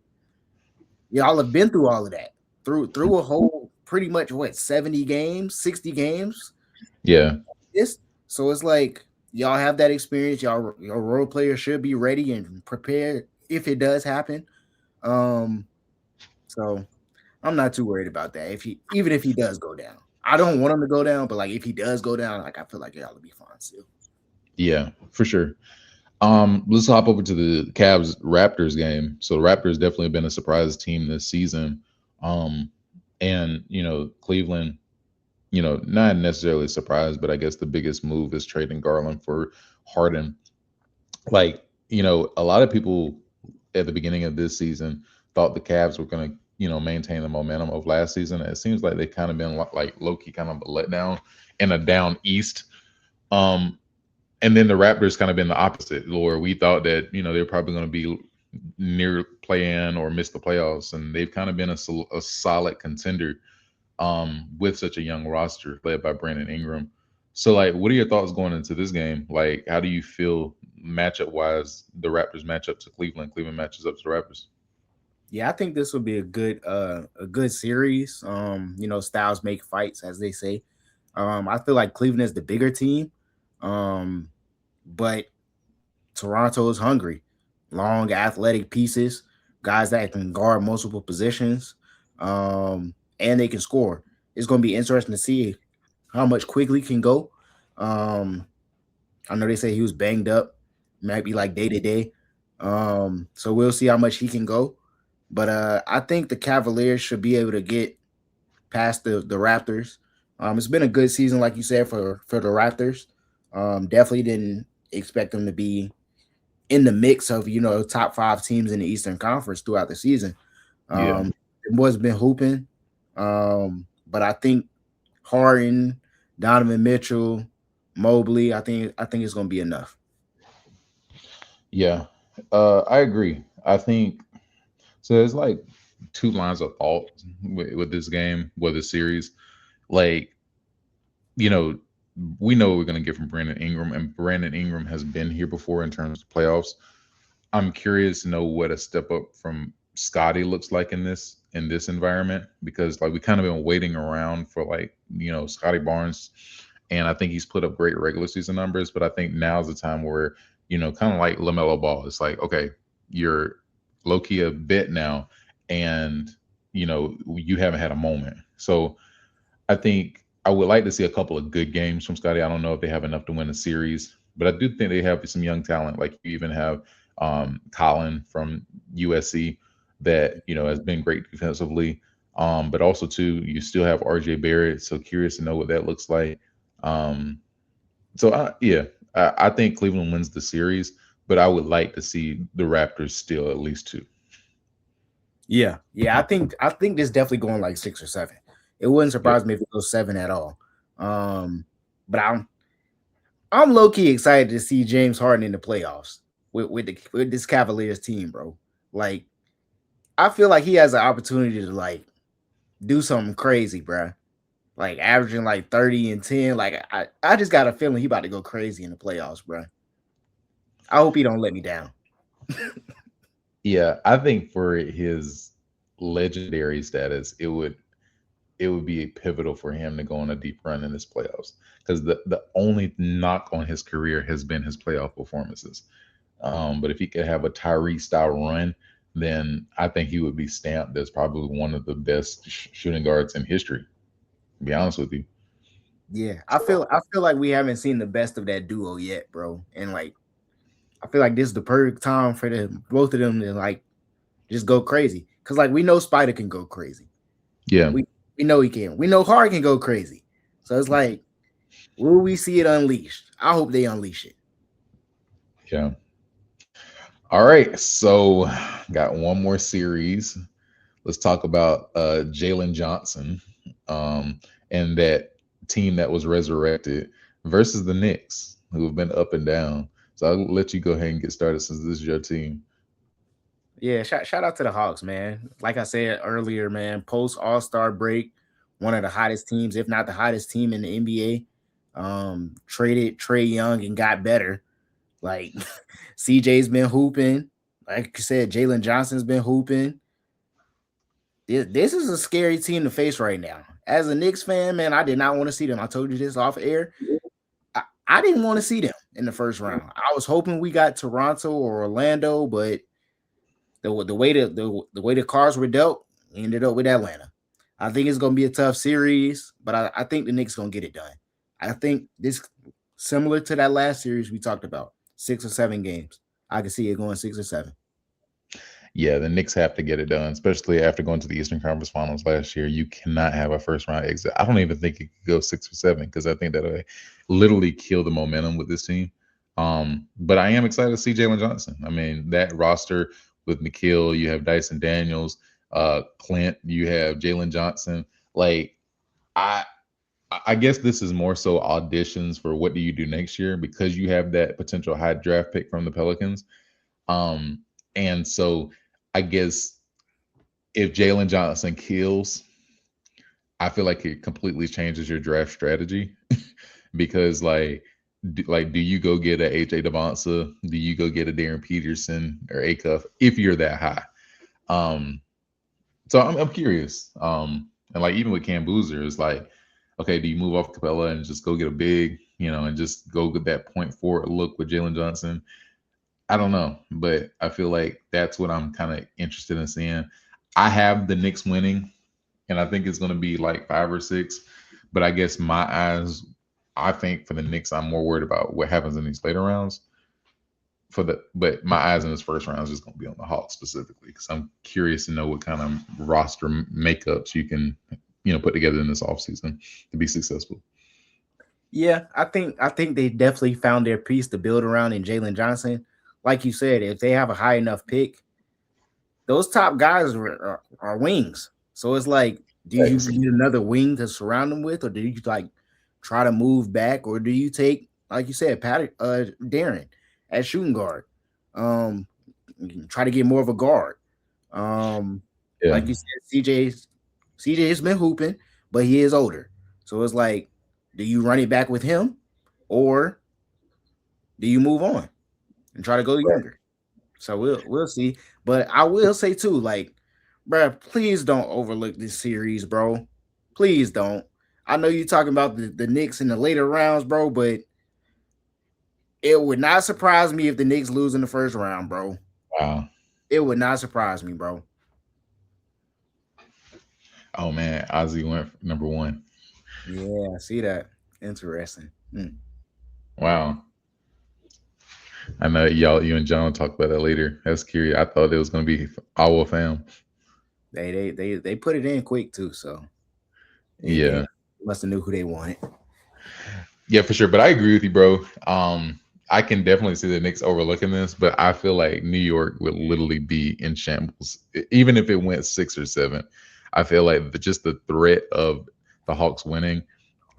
y'all have been through all of that through a whole pretty much what 70 games, 60 games. yeah, This so it's like y'all have that experience. Y'all your role players should be ready and prepared if it does happen. Um, so I'm not too worried about that. If he even if he does go down, I don't want him to go down, but like if he does go down, like I feel like y'all will be fine still. yeah, for sure. Let's hop over to the Cavs Raptors game. So the Raptors definitely been a surprise team this season. Um, and Cleveland, not necessarily surprised, but I guess the biggest move is trading Garland for Harden. Like, a lot of people at the beginning of this season thought the Cavs were going to, maintain the momentum of last season. It seems like they kind of been like low key kind of let down in a down East. Um, and then the Raptors kind of been the opposite, where we thought that they're probably going to be near play-in or miss the playoffs, and they've kind of been a solid contender with such a young roster led by Brandon Ingram. So, like, what are your thoughts going into this game? Like, how do you feel matchup wise? The Raptors match up to Cleveland. Cleveland matches up to the Raptors. Yeah, I think this will be a good series. Styles make fights, as they say. I feel like Cleveland is the bigger team. Um, but Toronto is hungry. Long athletic pieces, guys that can guard multiple positions, and they can score. It's going to be interesting to see how much Quigley can go. Um, I know they say he was banged up, might be like day to day. So we'll see how much he can go. But I think the Cavaliers should be able to get past the Raptors. It's been a good season, like you said, for the Raptors. Definitely didn't expect them to be in the mix of top five teams in the Eastern Conference throughout the season. Yeah, The boys been hooping, but I think Harden, Donovan Mitchell, Mobley, I think it's gonna be enough. yeah, I agree. I think so. There's like two lines of thought with this game, with this series. Like, you know, we know what we're going to get from Brandon Ingram, and Brandon Ingram has been here before in terms of playoffs. I'm curious to know what a step up from Scotty looks like in this environment, because like we kind of been waiting around for, like, Scotty Barnes, and I think he's put up great regular season numbers, but I think now's the time where, kind of like LaMelo Ball, it's like, okay, you're low key a bit now, and you haven't had a moment. So I think I would like to see a couple of good games from Scotty. I don't know if they have enough to win a series, but I do think they have some young talent. Like, you even have Collin from USC that has been great defensively. But also too, you still have RJ Barrett. So curious to know what that looks like. Um, yeah, I think Cleveland wins the series, but I would like to see the Raptors still at least two. Yeah, I think this definitely going like 6 or 7. It wouldn't Yeah, surprise me if it goes 7 at all. Um, but I'm low key excited to see James Harden in the playoffs with this Cavaliers team, bro. Like I feel like he has an opportunity to like do something crazy, bro. Like averaging like 30 and 10. Like I just got a feeling he about to go crazy in the playoffs, bro. I hope he don't let me down. yeah. I think for his legendary status, it would be pivotal for him to go on a deep run in this playoffs, because the only knock on his career has been his playoff performances. But if he could have a Tyree style run, then I think he would be stamped as probably one of the best shooting guards in history. To be honest with you. Yeah, I So feel I feel like we haven't seen the best of that duo yet, bro. And like I feel like this is the perfect time for the both of them to like just go crazy. Cause like we know Spider can go crazy. yeah, We we know he can. We know Hard can go crazy. So it's like Will we see it unleashed? I hope they unleash it. Yeah. All right. So got one more series. Let's talk about Jalen Johnson, um, and that team that was resurrected versus the Knicks, who have been up and down. So I'll let you go ahead and get started since this is your team. Yeah, shout out to the Hawks, man. Like I said earlier, man, post All Star break, one of the hottest teams, if not the hottest team in the NBA. Traded Trey Young and got better. Like CJ's been hooping. Like you said, Jalen Johnson's been hooping. This is a scary team to face right now. As a Knicks fan, man, I did not want to see them. I told you this off air. I didn't want to see them in the first round. I was hoping we got Toronto or Orlando, but the way the cards were dealt, we ended up with Atlanta. I think it's gonna be a tough series, but I think the Knicks gonna get it done. I think this similar to that last series we talked about, 6 or 7 games. I can see it going 6 or 7. Yeah, the Knicks have to get it done, especially after going to the Eastern Conference Finals last year. You cannot have a first round exit. I don't even think it could go 6 or 7 because I think that would literally kill the momentum with this team. But I am excited to see Jalen Johnson. I mean, that roster with Nikhil, you have Dyson Daniels, Clint, you have Jalen Johnson. Like, I I guess this is more so auditions for what do you do next year because you have that potential high draft pick from the Pelicans. Um, and so I guess if Jalen Johnson kills, I feel like it completely changes your draft strategy because do you go get a AJ Devonsa? Do you go get a Darren Peterson or Acuff if you're that high? Um, so I'm curious. And like even with Cam Boozer, it's like, okay, do you move off Capella and just go get a big, and just go get that point forward look with Jalen Johnson? I don't know, but I feel like that's what I'm kind of interested in seeing. I have the Knicks winning, and I think it's going to be like 5 or 6. But I guess I think for the Knicks, I'm more worried about what happens in these later rounds. But my eyes in this first round is just going to be on the Hawks specifically because I'm curious to know what kind of roster makeups you can, put together in this offseason to be successful. Yeah, I think they definitely found their piece to build around in Jalen Johnson. Like you said, if they have a high enough pick, those top guys are wings. So it's like, do you Thanks. need another wing to surround them with, or do you like try to move back, or do you take, like you said, Darren at shooting guard? Um, try to get more of a guard. Um, Yeah. like you said, CJ's been hooping, but he is older. So it's like, do you run it back with him, or do you move on and try to go younger? So we'll see. But I will say too, like, bro, please don't overlook this series, bro. Please don't. I know you're talking about the Knicks in the later rounds, bro, but it would not surprise me if the Knicks lose in the first round, bro. Wow. It would not surprise me, bro. Oh man, Ozzy went number one. Yeah, I see that. Interesting. Wow. I know you and John will talk about that later. That's curious. I thought it was going to be our fam. They put it in quick too, so they Yeah. must have knew who they wanted. Yeah, for sure. But I agree with you, bro. I can definitely see the Knicks overlooking this, but I feel like New York would literally be in shambles, even if it went 6 or 7. I feel like just the threat of the Hawks winning,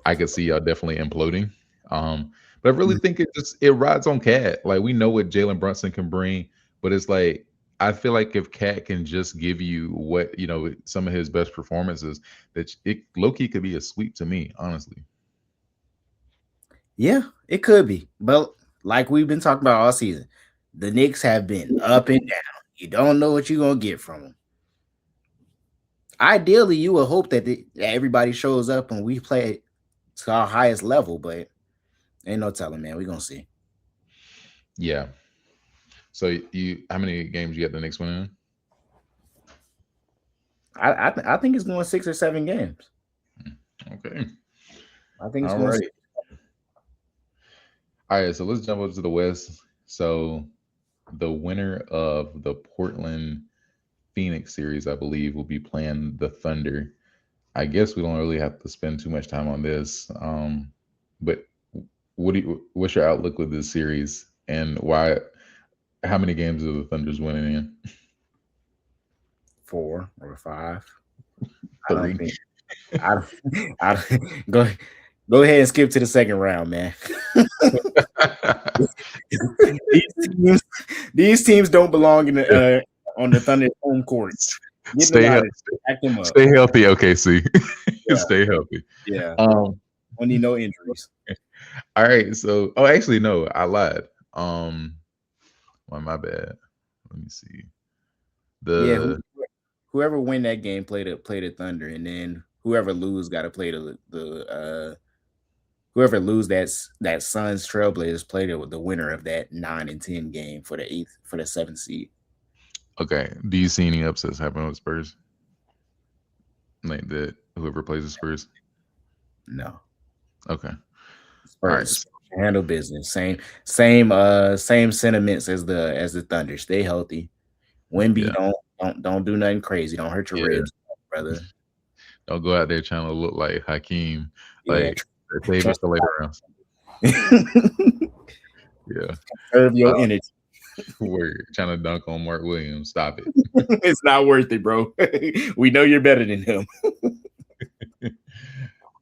I could see y'all definitely imploding. But I really think it rides on Cat. Like we know what Jalen Brunson can bring, but it's like I feel like if Cat can just give you what some of his best performances, that it low key could be a sweep to me, honestly. Yeah, it could be. But like we've been talking about all season, the Knicks have been up and down. You don't know what you're gonna get from them. Ideally, you would hope that everybody shows up and we play to our highest level, but ain't no telling, man. We're gonna see. Yeah. So how many games you got the Knicks winning? I think it's going 6 or 7 games. Okay. I think it's All going. right. All right. So let's jump over to the West. So the winner of the Portland Phoenix series, I believe, will be playing the Thunder. I guess we don't really have to spend too much time on this. But what's your outlook with this series and why? How many games are the Thunder's winning in? 4 or 5. I don't Three. think I don't, I don't, go ahead and skip to the second round, man. these teams these teams don't belong in the on the Thunder's home court. Get them Stay out of healthy. there. Back them up. Stay healthy, OKC. Yeah, Stay healthy. yeah. Um. We need no injuries. All right. So, oh, actually, no, I lied. Well, my bad. Let me see. Yeah, The whoever win that game play the Thunder, and then whoever lose got to play the whoever lose that Suns Trailblazers play the winner of that 9 and 10 game for the seventh seed. okay. Do you see any upsets happen with Spurs? Like that, whoever plays the Spurs. No, Okay. All right. Spurs handle business. Same sentiments as the Thunder. Stay healthy. Wimby Yeah. don't do nothing crazy. Don't hurt your Yeah. ribs, brother. Don't go out there trying to look like Hakeem. Yeah, Like save it trust for later rounds. Yeah. serve Uh, your energy. we're trying to dunk on Mark Williams. Stop it. It's not worth it, bro. We know you're better than him.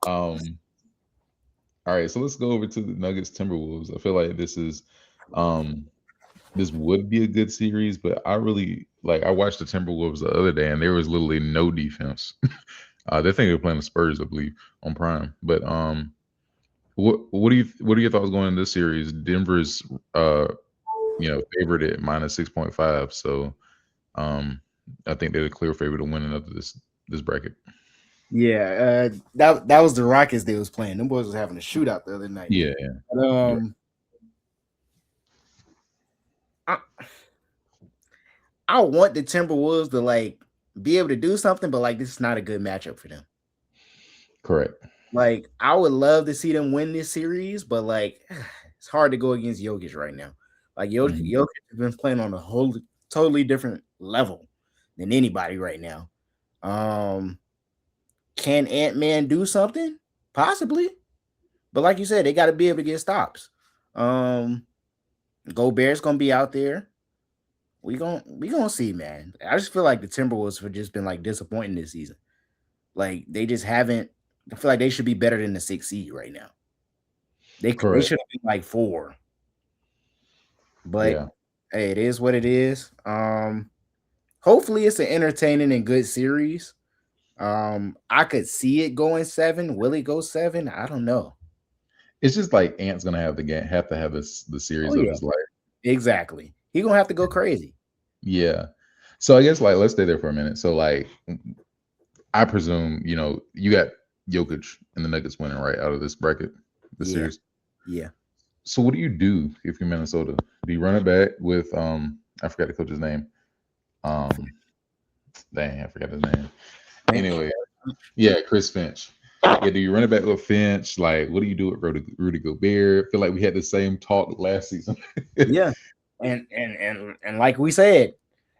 um. All right. So let's go over to the Nuggets Timberwolves. I feel like um this would be a good series, but I really like I watched the Timberwolves the other day and there was literally no defense. They think they're playing the Spurs, I believe, on Prime. But what are your thoughts going in this series? Denver's favored at -6.5. So um I think they're the clear favorite to win another this bracket. Yeah, that was the Rockets they was playing. Them boys was having a shootout the other night. Yeah, But, yeah. I, I want the Timberwolves to like be able to do something, but like this is not a good matchup for them. Correct. Like I would love to see them win this series, but like it's hard to go against Jokic right now. Like Mhm. Jokic has been playing on a whole totally different level than anybody right now. Um, can Ant Man do something? Possibly, but like you said, they got to be able to get stops. Um, Gobert's gonna be out there. We gonna see, man. I just feel like the Timberwolves have just been like disappointing this season. Like they just haven't. I feel like they should be better than the 6 seed right now. They Correct. should have been like 4, but Yeah. hey, it is what it is. Hopefully it's an entertaining and good series. I could see it going 7. Will it go 7? I don't know. It's just like Ant's gonna have have to have this the Oh series of yeah, his life. exactly. He gonna have to go crazy. Yeah. So I guess like let's stay there for a minute. So like I presume, you got Jokic and the Nuggets winning right out of this bracket, the Yeah, series. yeah. So what do you do if you're Minnesota? Do you run it back with I forgot the coach's name. Um dang, I forgot his name. Finch. Anyway, yeah, Chris Finch. Yeah, do you run it back with Finch? Like, what do you do with Rudy Gobert? I feel like we had the same talk last season. Yeah, and like we said,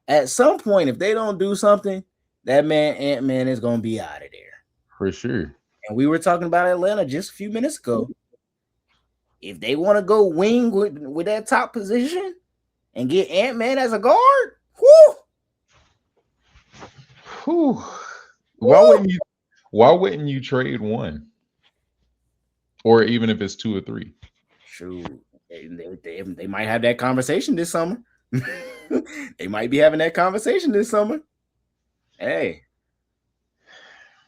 at some point, if they don't do something, that man Ant Man is gonna be out of there. For sure. And we were talking about Atlanta just a few minutes ago. If they want to go wing with that top position and get Ant Man as a guard, whoo, Whew. Why whoo, wouldn't you why wouldn't you trade one? Or even if it's two or three? shoot, they might have that conversation this summer. They might be having that conversation this summer. Hey,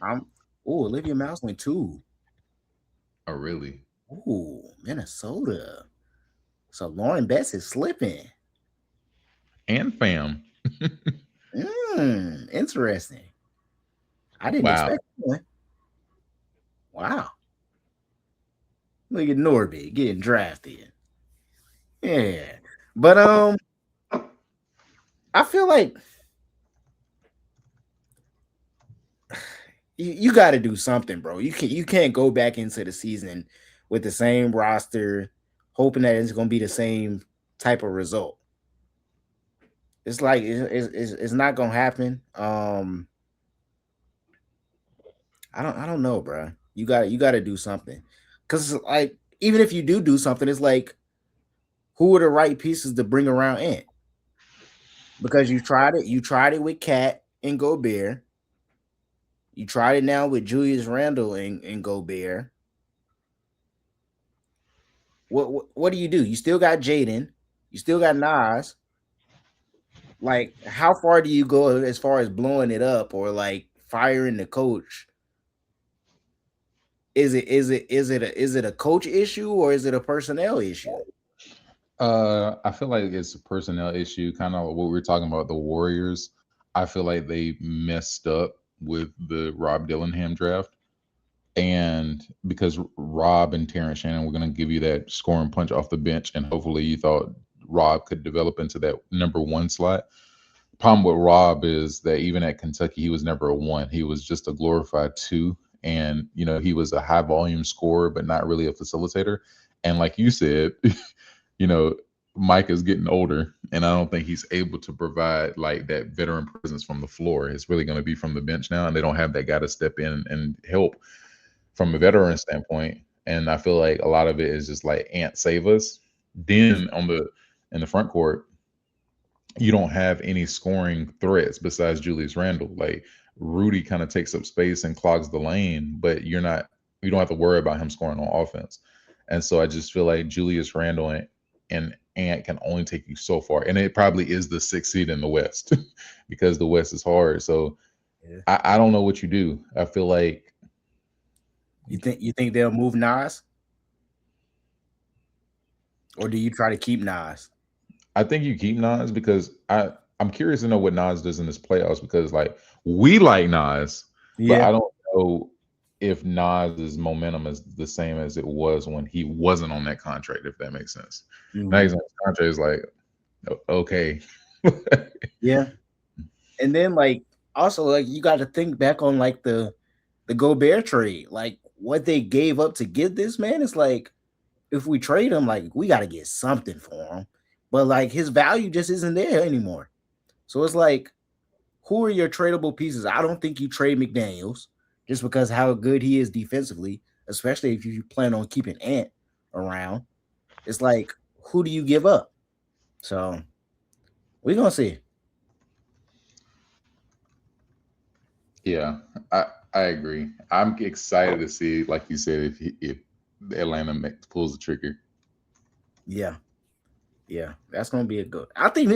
I'm. Oh, Olivia Mouse went 2. Oh really? Ooh, Minnesota. So Lauren Betts is slipping. And fam. Interesting. I didn't Wow. expect that. Wow. Look at Norbit getting drafted. Yeah. But I feel like you got to do something, bro. You can't go back into the season with the same roster, hoping that it's gonna be the same type of result. It's like it's not gonna happen. I don't know, bro. You got to do something. Because like even if you do something, it's like who are the right pieces to bring around Ant? Because you tried it. You tried it with Cat and Gobert. You tried it now with Julius Randle and Gobert. What do you do? You still got Jaden. You still got Nas. Like, how far do you go as far as blowing it up or like firing the coach? Is it a coach issue or is it a personnel issue? I feel like it's a personnel issue, kind of what we were talking about the Warriors. I feel like they messed up with the Rob Dillingham draft. And because Rob and Terrence Shannon were going to give you that scoring punch off the bench, and hopefully you thought Rob could develop into that number one slot. Problem with Rob is that even at Kentucky, he was never a one. He was just a glorified two. And, he was a high volume scorer, but not really a facilitator. And like you said, you know, Mike is getting older, and I don't think he's able to provide like that veteran presence from the floor. It's really going to be from the bench now, and they don't have that guy to step in and help from a veteran standpoint. And I feel like a lot of it is just like Ant save us. Then in the front court, you don't have any scoring threats besides Julius Randle. Like Rudy kind of takes up space and clogs the lane, but you don't have to worry about him scoring on offense. And so I just feel like Julius Randle and Ant can only take you so far. And it probably is the sixth seed in the West because the West is hard. So Yeah. I don't know what you do. I feel like You think they'll move Nas, or do you try to keep Nas? I think you keep Nas because I'm curious to know what Nas does in this playoffs because like we like Nas, but Yeah. I don't know if Nas's momentum is the same as it was when he wasn't on that contract, if that makes sense. Now Hmm. he's on his contract, is like okay. Yeah. And then like also like you got to think back on like the Gobert trade, like what they gave up to get this man. It's like if we trade him, like we got to get something for him, but like his value just isn't there anymore. So it's like, who are your tradable pieces? I don't think you trade McDaniels just because how good he is defensively, especially if you plan on keeping Ant around. It's like, who do you give up? So we're gonna see. Yeah, I I agree. I'm excited to see, like you said, if Atlanta pulls the trigger. Yeah, yeah, that's gonna be a good. I think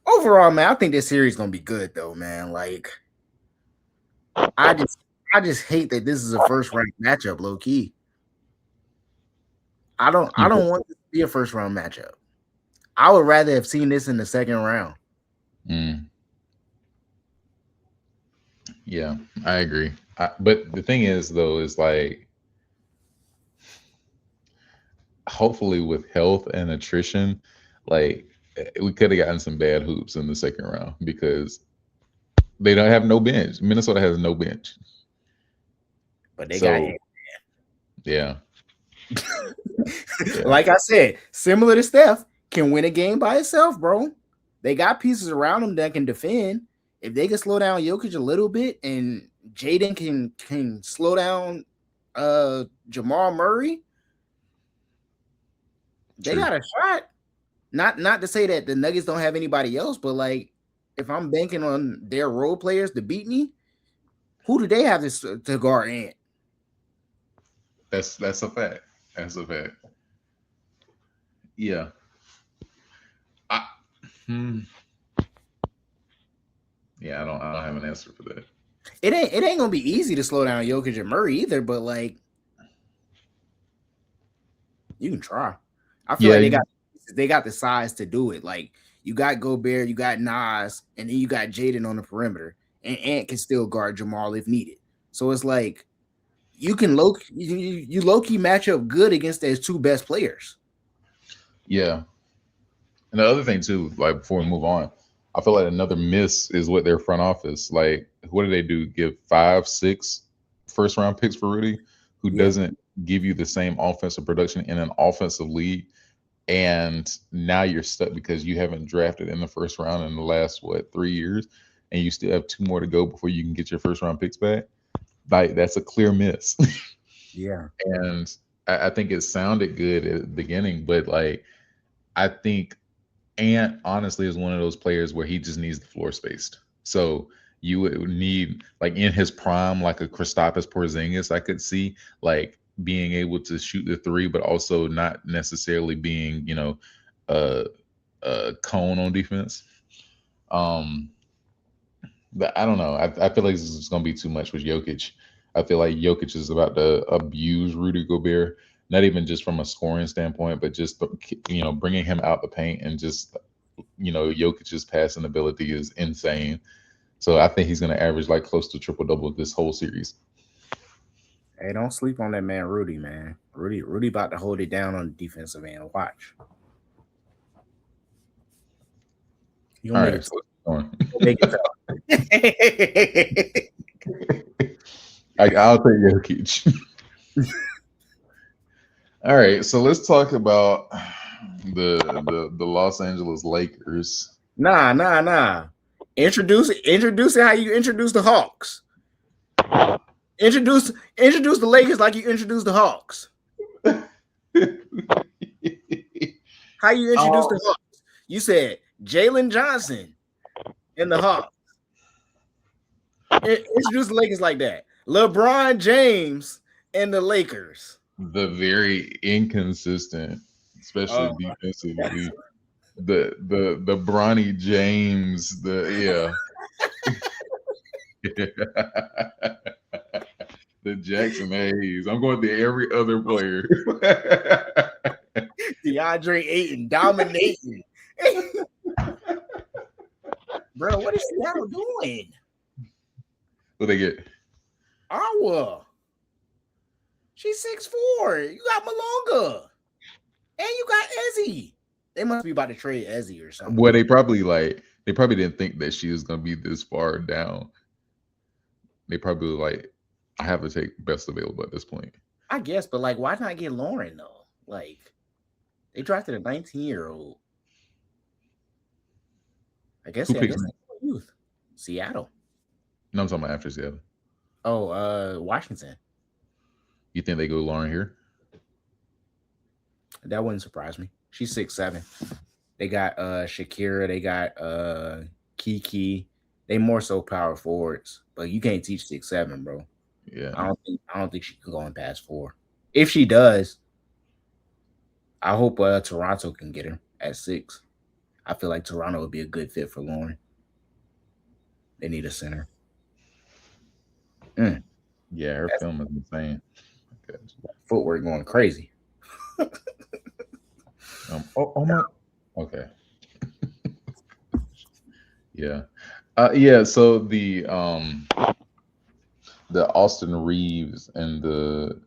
overall, man, I think this series gonna be good though, man. Like, I just, I just hate that this is a first round matchup, low key. I You don't want this to be a first round matchup. I would rather have seen this in the second round. mm, yeah, I agree. But the thing is, though, is like hopefully with health and attrition, like we could have gotten some bad hoops in the second round because they don't have no bench. Minnesota has no bench. But they got So yeah, yeah, like I said, similar to Steph, can win a game by itself, bro. They got pieces around them that can defend. If they can slow down Jokic a little bit, and Jaden can slow down Jamal Murray, they true. got a shot. Not to say that the Nuggets don't have anybody else, but like if I'm banking on their role players to beat me, who do they have to guard Ant? That's a fact. That's a fact. Yeah. I, hmm, yeah, I don't have an answer for that. It ain't gonna be easy to slow down Jokic and Murray either, but like you can try. I feel Yeah, like they got the size to do it. Like you got Gobert, you got Nas, and then you got Jaden on the perimeter, and Ant can still guard Jamal if needed. So it's like you low key match up good against those two best players. yeah. And the other thing too, like before we move on, I feel like another miss is what their front office. Like, what do they do? Give five, six first round picks for Rudy, who Yeah, doesn't give you the same offensive production in an offensive league, and now you're stuck because you haven't drafted in the first round in the last 3 years, and you still have two more to go before you can get your first round picks back. Like that's a clear miss. yeah, And I think it sounded good at the beginning, but like I think Ant honestly is one of those players where he just needs the floor spaced. So you would need like in his prime, like a Kristaps Porzingis, I could see like being able to shoot the three, but also not necessarily being, a, a cone on defense. Um, but I don't know. I feel like this is going to be too much with Jokic. I feel like Jokic is about to abuse Rudy Gobert, not even just from a scoring standpoint, but just bringing him out the paint and just Jokic's passing ability is insane. So I think he's going to average like close to triple double this whole series. Hey, don't sleep on that man, Rudy. Man, Rudy about to hold it down on the defensive end. Watch, you gonna All make right, it. so let's keep going. Make it tough. I'll take Jokic. All right, so let's talk about the Los Angeles Lakers. Nah. Introduce it how you introduce the Hawks. Introduce the Lakers like you introduce the Hawks. How you introduce the Oh, Hawks? You said Jalen Johnson and the Hawks. Introduce the Lakers like that. LeBron James and the Lakers. the very inconsistent, especially Oh, defensively. The Bronny James, the Jackson Hayes. I'm going to every other player. DeAndre Ayton dominating. Bro, what is Seattle doing? What they get? Awa. She's 6'4". You got Malonga. And you got Ezzy. They must be about to trade Ezzy or something. Well, they probably didn't think that she was gonna be this far down. They probably were like, I have to take best available at this point. I guess, but like, why not get Lauren though? Like, they drafted a 19-year-old. Who picks me? Youth. Seattle. No, I'm talking about after Seattle. Oh, Washington. You think they go Lauren here? That wouldn't surprise me. She's 6'7". They got Shakira, they got Kiki. They more so power forwards, but you can't teach 6'7", bro. Yeah. I don't think she can go in past 4. If she does, I hope Toronto can get her at 6. I feel like Toronto would be a good fit for Lauren. They need a center. Yeah, her That's film is insane. Okay. footwork going crazy. Oh my. Okay. Yeah. Yeah. So the Austin Reeves and the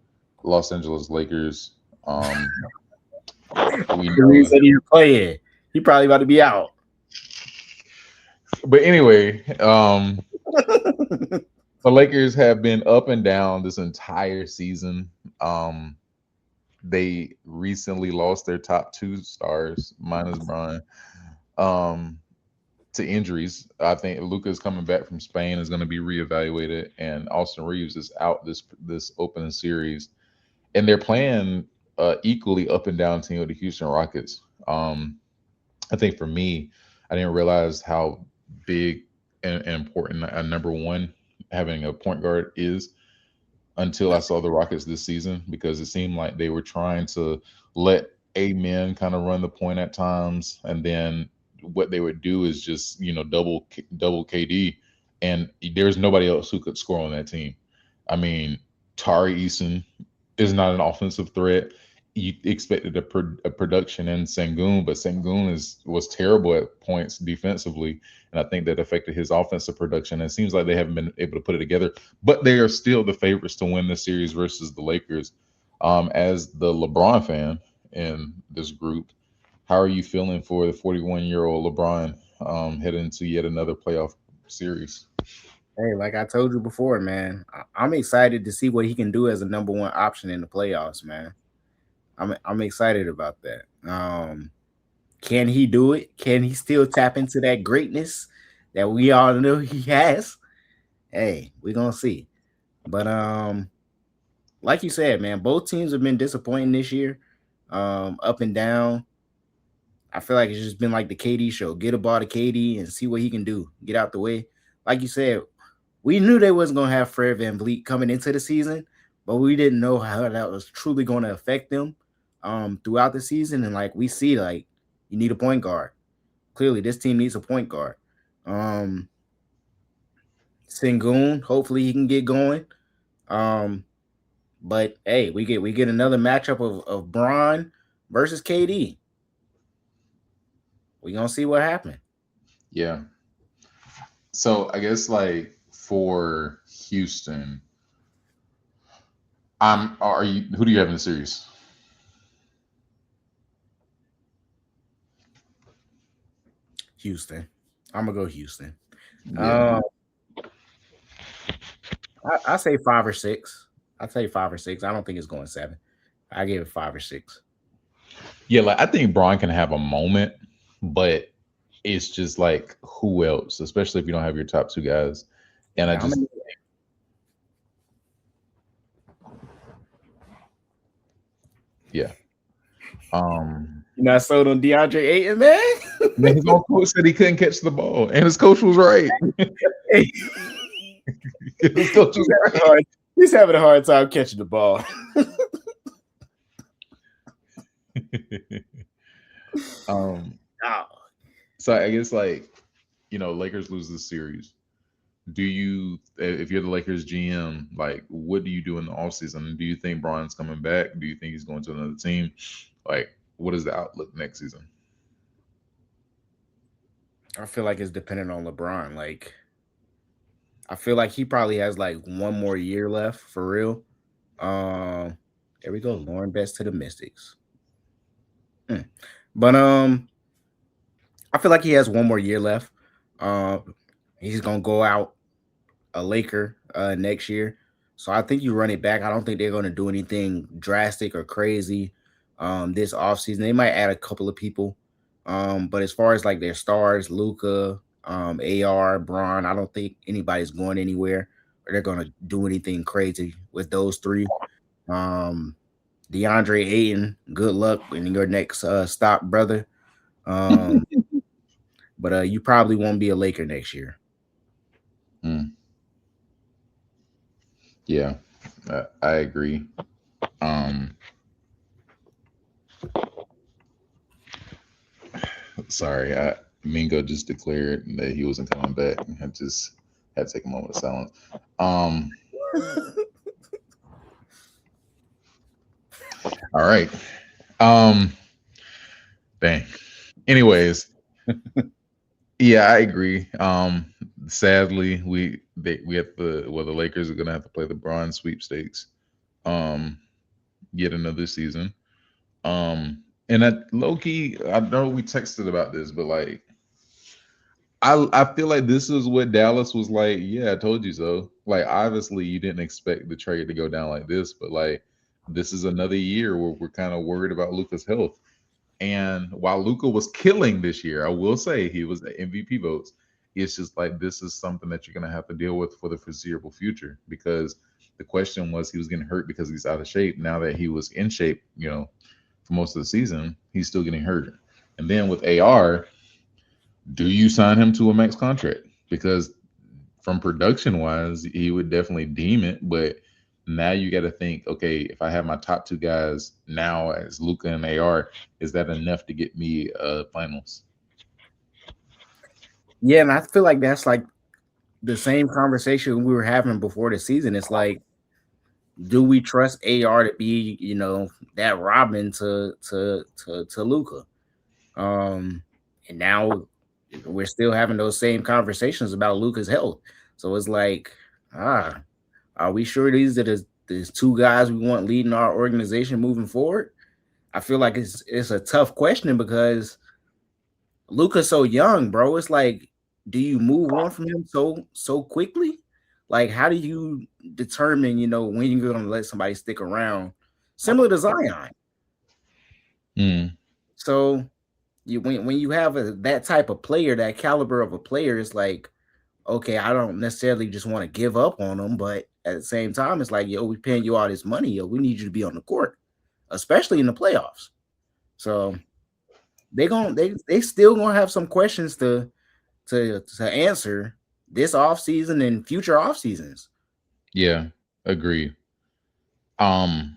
Los Angeles Lakers. We The reason know, said he was playing. He probably about to be out. but anyway, the Lakers have been up and down this entire season. They recently lost their top 2 stars, minus Brian, um, to injuries. I think Luca's coming back from Spain is going to be reevaluated, and Austin Reeves is out this opening series, and they're playing equally up and down team with the Houston Rockets. I think for me, I didn't realize how big and important a number one having a point guard is until I saw the Rockets this season, because it seemed like they were trying to let Amen kind of run the point at times, and then what they would do is just double KD, and there's nobody else who could score on that team. I mean, Tari Eason is not an offensive threat. You expected a production in Sengun, but Sengun was terrible at points defensively, and I think that affected his offensive production. And it seems like they haven't been able to put it together, but they are still the favorites to win the series versus the Lakers. As the LeBron fan in this group, how are you feeling for the 41-year-old LeBron heading into yet another playoff series? Hey, like I told you before, man, I'm excited to see what he can do as a number one option in the playoffs, man. I'm excited about that. Can he do it? Can he still tap into that greatness that we all know he has? Hey, we're gonna see. But like you said, man, both teams have been disappointing this year, up and down. I feel like it's just been like the KD show. Get a ball to KD and see what he can do. Get out the way. Like you said, we knew they wasn't gonna have Fred Van Vliet coming into the season, but we didn't know how that was truly going to affect them throughout the season. And like we see, like you need a point guard. Clearly, this team needs a point guard. Um, Sengun, hopefully he can get going. Um, but hey, we get another matchup of Braun versus KD. We gonna see what happens. Yeah. So I guess like for Houston, are you who do you have in the series? Houston. I'm gonna go Houston. Yeah. Um, I say 5 or 6. I say 5 or 6. I don't think it's going 7. I give it 5 or 6. Yeah, like I think Braun can have a moment, but it's just like who else, especially if you don't have your top two guys. And I Yeah, how just many? yeah. Um You not sold on DeAndre Ayton, man? Man, his own coach said he couldn't catch the ball, and his coach was right. Hey, His coach he's was having a hard. He's having a hard time catching the ball. right. um, Oh, so I guess like Lakers lose this series. Do you, if you're the Lakers GM, like what do you do in the offseason? Do you think Brian's coming back? Do you think he's going to another team? Like, what is the outlook next season? I feel like it's dependent on LeBron. Like, I feel like he probably has like one more year left for real. Um, there we go. Lauren Best to the Mystics. Hmm. But I feel like he has one more year left. He's gonna go out a Laker next year. So I think you run it back. I don't think they're gonna do anything drastic or crazy this offseason. They might add a couple of people. But as far as like their stars, Luca, AR, Braun, I don't think anybody's going anywhere or they're gonna do anything crazy with those three. Um DeAndre Ayton, good luck in your next stop, brother. Um, but you probably won't be a Laker next year. Mm, yeah, I agree. Um, Sorry, Mingo just declared that he wasn't coming back. I just had to take a moment of silence. Um, all right. Um, Dang. Anyways, yeah, I agree. Sadly, we have to. Well, the Lakers are gonna have to play the bronze sweepstakes. Um, Yet another season. And that low key, I know we texted about this, but like I feel like this is what Dallas was like. Yeah, I told you so. Like, obviously, you didn't expect the trade to go down like this, but like, this is another year where we're kind of worried about Luca's health. And while Luca was killing this year, I will say he was the MVP votes. It's just like this is something that you're gonna have to deal with for the foreseeable future because the question was he was getting hurt because he's out of shape. Now that he was in shape, for most of the season, he's still getting hurt. And then with AR, do you sign him to a max contract? Because from production wise, he would definitely deem it. But now you got to think, okay, if I have my top two guys now as Luca and AR, is that enough to get me finals? Yeah, and I feel like that's like the same conversation we were having before the season. It's like, do we trust AR to be, that Robin to Luca? Um, and now we're still having those same conversations about Luca's health. So it's like, ah, are we sure these are the two guys we want leading our organization moving forward? I feel like it's a tough question because Luca's so young, bro. It's like, do you move on from him so quickly? Like, how do you determine, when you're gonna let somebody stick around? Similar to Zion. Mm, So when you have that type of player, that caliber of a player, it's like, okay, I don't necessarily just want to give up on them, but at the same time, it's like, yo, we paying you all this money, yo. We need you to be on the court, especially in the playoffs. So they still gonna have some questions to answer this off season and future off seasons. Yeah, agree. Um,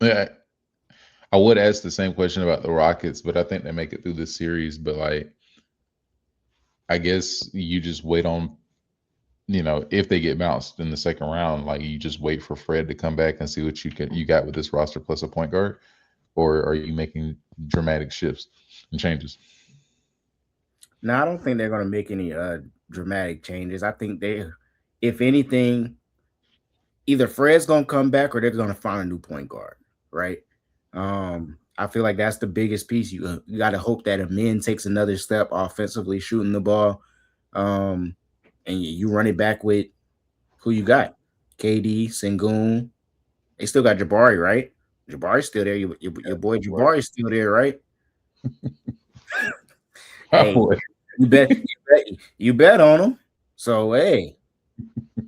yeah, I would ask the same question about the Rockets, but I think they make it through this series. But like, I guess you just wait on, if they get bounced in the second round, like you just wait for Fred to come back and see what you got with this roster plus a point guard, or are you making dramatic shifts and changes? Now I don't think they're gonna make any dramatic changes. I think they, if anything, either Fred's gonna come back or they're gonna find a new point guard, right? I feel like that's the biggest piece. You got to hope that Amin takes another step offensively, shooting the ball, um, and you run it back with who you got, KD, Sengun. They still got Jabari, right? Jabari's still there. Your boy Jabari's still there, right? Hey, you bet on him. So hey,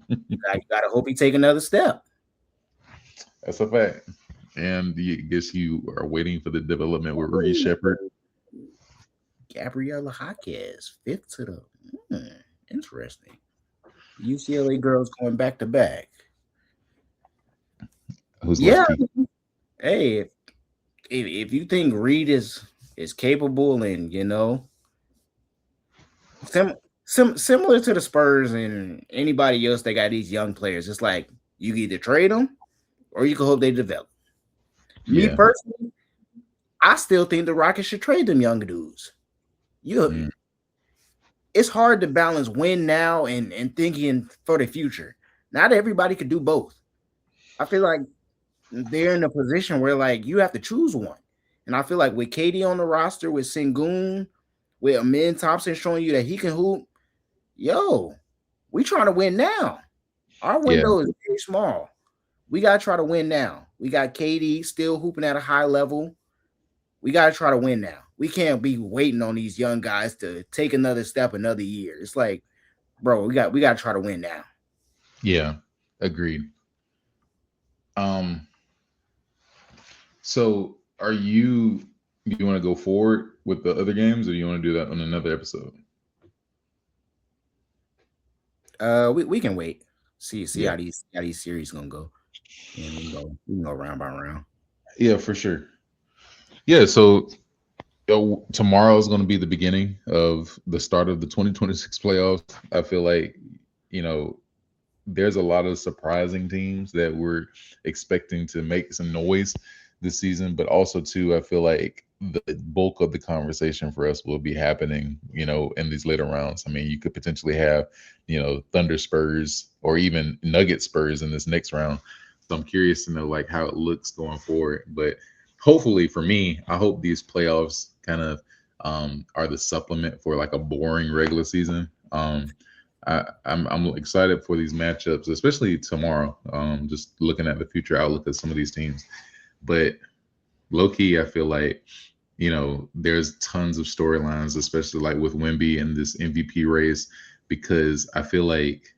you gotta hope he take another step. That's a fact. And I guess you are waiting for the development with Reed Shepard. Gabriela Jaquez, fifth to the interesting. UCLA girls going back to back. Who's Yeah, left key? hey, if you think Reed is capable and sim, similar to the Spurs and anybody else that got these young players, it's like you can either trade them or you can hope they develop. Me Yeah. personally, I still think the Rockets should trade them young dudes. Mm. It's hard to balance win now and thinking for the future. Not everybody could do both. I feel like they're in a position where like you have to choose one. And I feel like with Katie on the roster, with Sengun, with Amin Thompson showing you that he can hoop, yo, we trying to win now. Our Yeah. window is very small. We gotta try to win now. We got Katie still hooping at a high level. We gotta try to win now. We can't be waiting on these young guys to take another step another year. It's like, bro, we gotta try to win now. Yeah. Agreed. Um, so are you do you want to go forward with the other games or do you want to do that on another episode? We can wait. See Yeah. how these series gonna go. And we can go round by round. Yeah, for sure. Yeah, so tomorrow is going to be the beginning of the start of the 2026 playoffs. I feel like, you know, there's a lot of surprising teams that we're expecting to make some noise this season, but also too, I feel like the bulk of the conversation for us will be happening, in these later rounds. I mean, you could potentially have, Thunder Spurs or even Nugget Spurs in this next round. So I'm curious to know like how it looks going forward. But hopefully for me, I hope these playoffs kind of are the supplement for like a boring regular season. I'm excited for these matchups, especially tomorrow. Just looking at the future outlook of some of these teams, but low key, I feel like there's tons of storylines, especially like with Wemby and this MVP race, because I feel like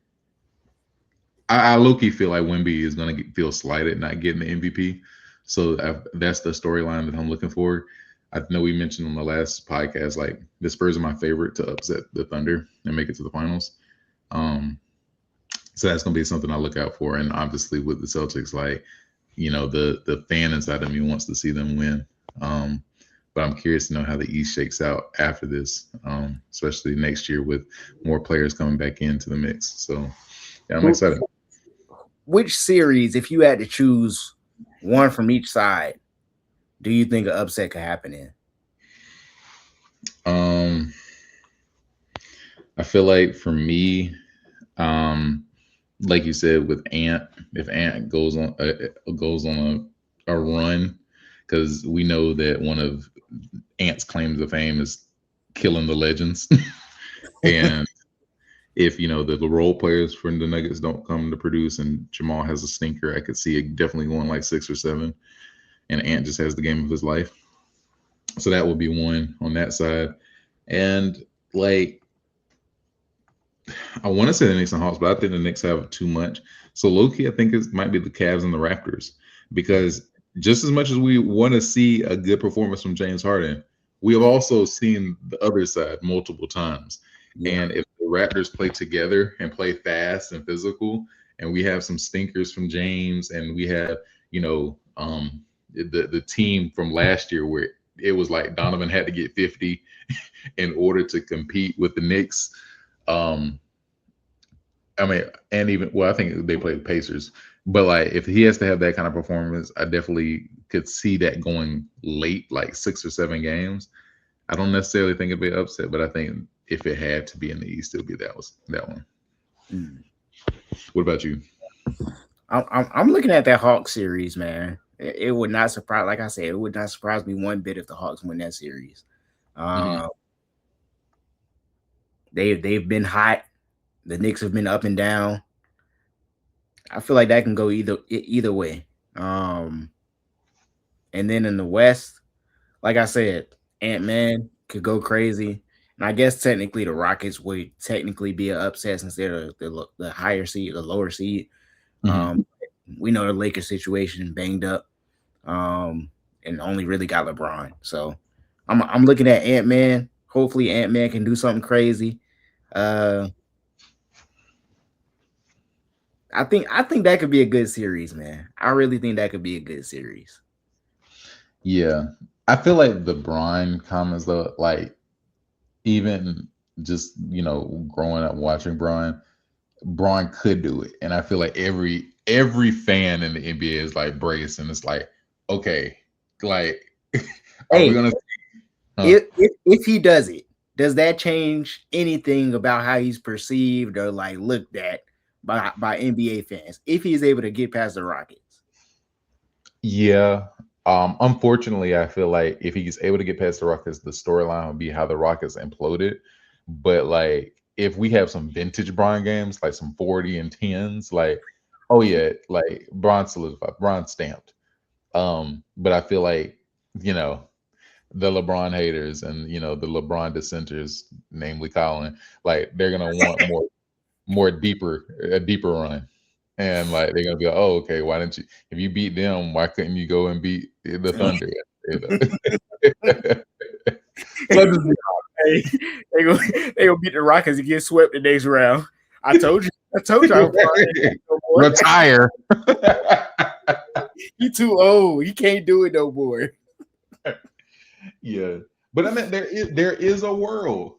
I low key feel like Wemby is gonna feel slighted not getting the MVP. So that's the storyline that I'm looking for. I know we mentioned on the last podcast, like the Spurs are my favorite to upset the Thunder and make it to the finals. So that's gonna be something I look out for. And obviously with the Celtics, like the fan inside of me wants to see them win. But I'm curious to know how the East shakes out after this, especially next year with more players coming back into the mix. So yeah, I'm Who, excited. which series, if you had to choose one from each side, do you think an upset could happen in? Um, I feel like for me, um, like you said with Ant, if Ant goes on a run, because we know that one of Ant's claims to fame is killing the legends, and if the role players for the Nuggets don't come to produce, and Jamal has a stinker, I could see it definitely going like 6 or 7, and Ant just has the game of his life. So that would be one on that side, and like I want to say the Knicks and Hawks, but I think the Knicks have too much. So low key, I think it might be the Cavs and the Raptors because just as much as we want to see a good performance from James Harden, we have also seen the other side multiple times. Yeah. And if the Raptors play together and play fast and physical, and we have some stinkers from James, and we have the team from last year where it was like Donovan had to get 50 in order to compete with the Knicks. Um, I mean, and even well, I think they play the Pacers, but like if he has to have that kind of performance, I definitely could see that going late, like 6 or 7 games. I don't necessarily think it'd be upset, but I think if it had to be in the East, it'll be that one. Mm. What about you? I'm looking at that Hawks series, man. It would not surprise, like I said, it would not surprise me one bit if the Hawks win that series. Hmm. Uh, they've been hot. The Knicks have been up and down. I feel like that can go either way. Um, and then in the West, like I said, Ant Man could go crazy. And I guess technically the Rockets would technically be an upset since they're the higher seed, the lower seed. Hmm. Um, we know the Lakers situation banged up, um, and only really got LeBron. So I'm looking at Ant Man. Hopefully Ant Man can do something crazy. Uh, I think that could be a good series, man. I really think that could be a good series. Yeah, I feel like the Brian comments though, like even just growing up watching Brian, Braun could do it, and I feel like every fan in the NBA is like brace, and it's like, okay, like, are we Hey, gonna? Huh? if he does it, does that change anything about how he's perceived or like looked at by NBA fans? If he's able to get past the Rockets, Yeah. Unfortunately, I feel like if he's able to get past the Rockets, the storyline would be how the Rockets imploded. But like, if we have some vintage Bron games, like some 40 and 10s, like, oh yeah, like Bron solidified, Bron stamped. But I feel like, you know, the LeBron haters and the LeBron dissenters, namely Colin, like they're gonna want more deeper a deeper run. And like they're gonna be like, oh, okay, why didn't you if you beat them, why couldn't you go and beat the Thunder? You know? Let us be hey, they go they gonna beat the Rockets and get swept the next round. I told you. I told you. LeBron ain't doing it no more. retire. He too old. He can't do it no more. Yeah. But I mean there is a world.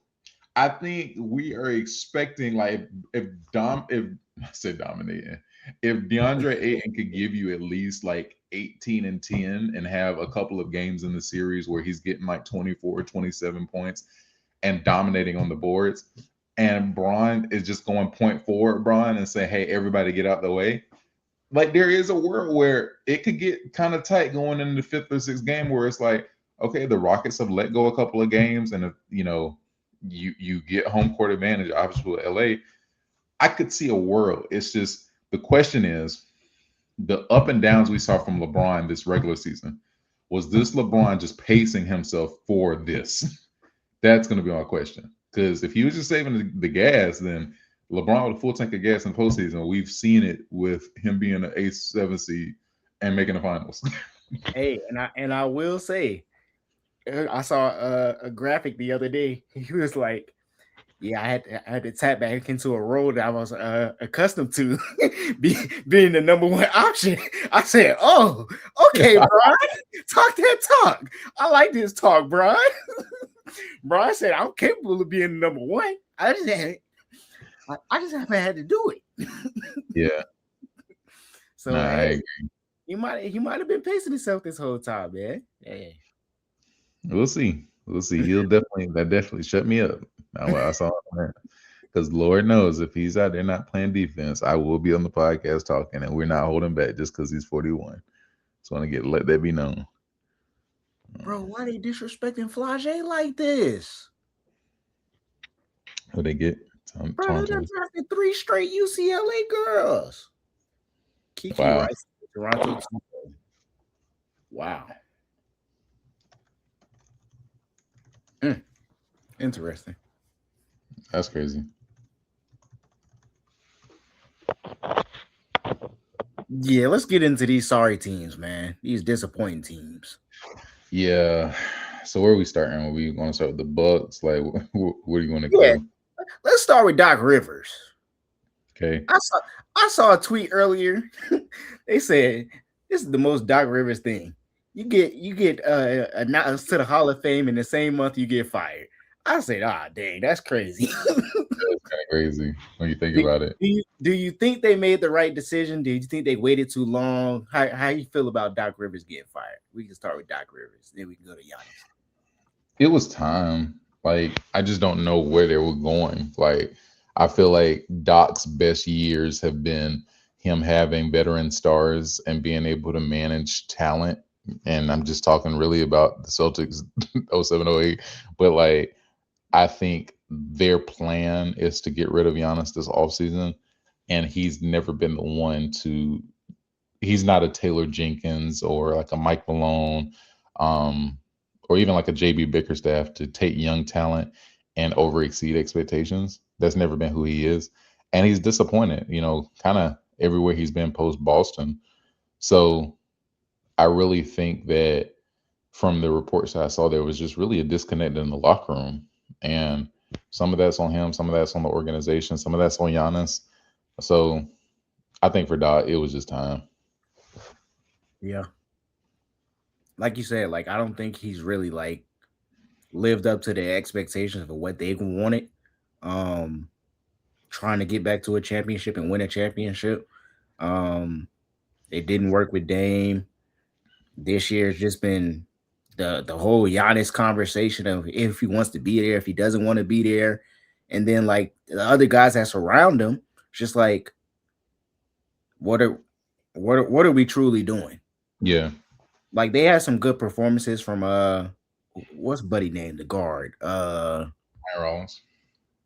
I think we are expecting like if I said dominating, if DeAndre Ayton could give you at least like 18 and 10 and have a couple of games in the series where he's getting like 24 27 points and dominating on the boards, and Braun is just going point forward, Braun, and say, hey, everybody get out the way. Like there is a world where it could get kind of tight going into the fifth or sixth game where it's like, okay, the Rockets have let go a couple of games, and if you get home court advantage, obviously with LA, I could see a world. It's just the question is the up and downs we saw from LeBron this regular season. Was this LeBron just pacing himself for this? That's going to be my question. Because if he was just saving the gas, then LeBron with a full tank of gas in postseason, we've seen it with him being an eighth, seventh seed and making the finals. Hey, and I will say, I saw a graphic the other day. He was like, "Yeah, I had to tap back into a role that I was accustomed to, being the number one option." I said, "Oh, okay, Brian, talk that talk. I like this talk, Brian." Brian said, "I'm capable of being the number one. I just haven't had to do it." Yeah, So nah, hey, he might have been pacing himself this whole time, man. Hey, we'll see. We'll see. That definitely shut me up. I saw that. Because Lord knows if he's out there not playing defense, I will be on the podcast talking, and we're not holding back just because he's 41. Just want to let that be known. bro, why they disrespecting Flage like this? What they get? Bro, they done Taunting. drafted three straight UCLA girls. Kiki Wow, Rice, Toronto. Wow. Mm, interesting. that's crazy. Yeah, let's get into these sorry teams, man. These disappointing teams. Yeah. So where are we starting? Are we going to start with the Bucks? Like, where do you want to Yeah, go? let's start with Doc Rivers. Okay. I saw a tweet earlier. They said this is the most Doc Rivers thing. You get announced to the Hall of Fame in the same month you get fired. I said, ah, dang, that's crazy. That's kind of crazy when you think do, about it. do you think they made the right decision? Do you think they waited too long? How you feel about Doc Rivers getting fired? We can start with Doc Rivers, then we can go to Giannis. It was time. Like, I just don't know where they were going. Like, I feel like Doc's best years have been him having veteran stars and being able to manage talent. And I'm just talking really about the Celtics 0708. But like, I think their plan is to get rid of Giannis this offseason. And he's never been the one to, he's not a Taylor Jenkins or like a Mike Malone, um, or even like a JB Bickerstaff to take young talent and over exceed expectations. That's never been who he is. And he's disappointed, kind of everywhere he's been post Boston. So I really think that from the reports that I saw, there was just really a disconnect in the locker room. And some of that's on him, some of that's on the organization, some of that's on Giannis. So I think for Doc, it was just time. Yeah, like you said, like I don't think he's really like lived up to the expectations of what they wanted. Um, Trying to get back to a championship and win a championship. Um, it didn't work with Dame. This year has just been the whole Giannis conversation of if he wants to be there, if he doesn't want to be there, and then like the other guys that surround him, it's just like what are what are we truly doing? Yeah. Like they had some good performances from what's Buddy name the guard Aaron Rollins.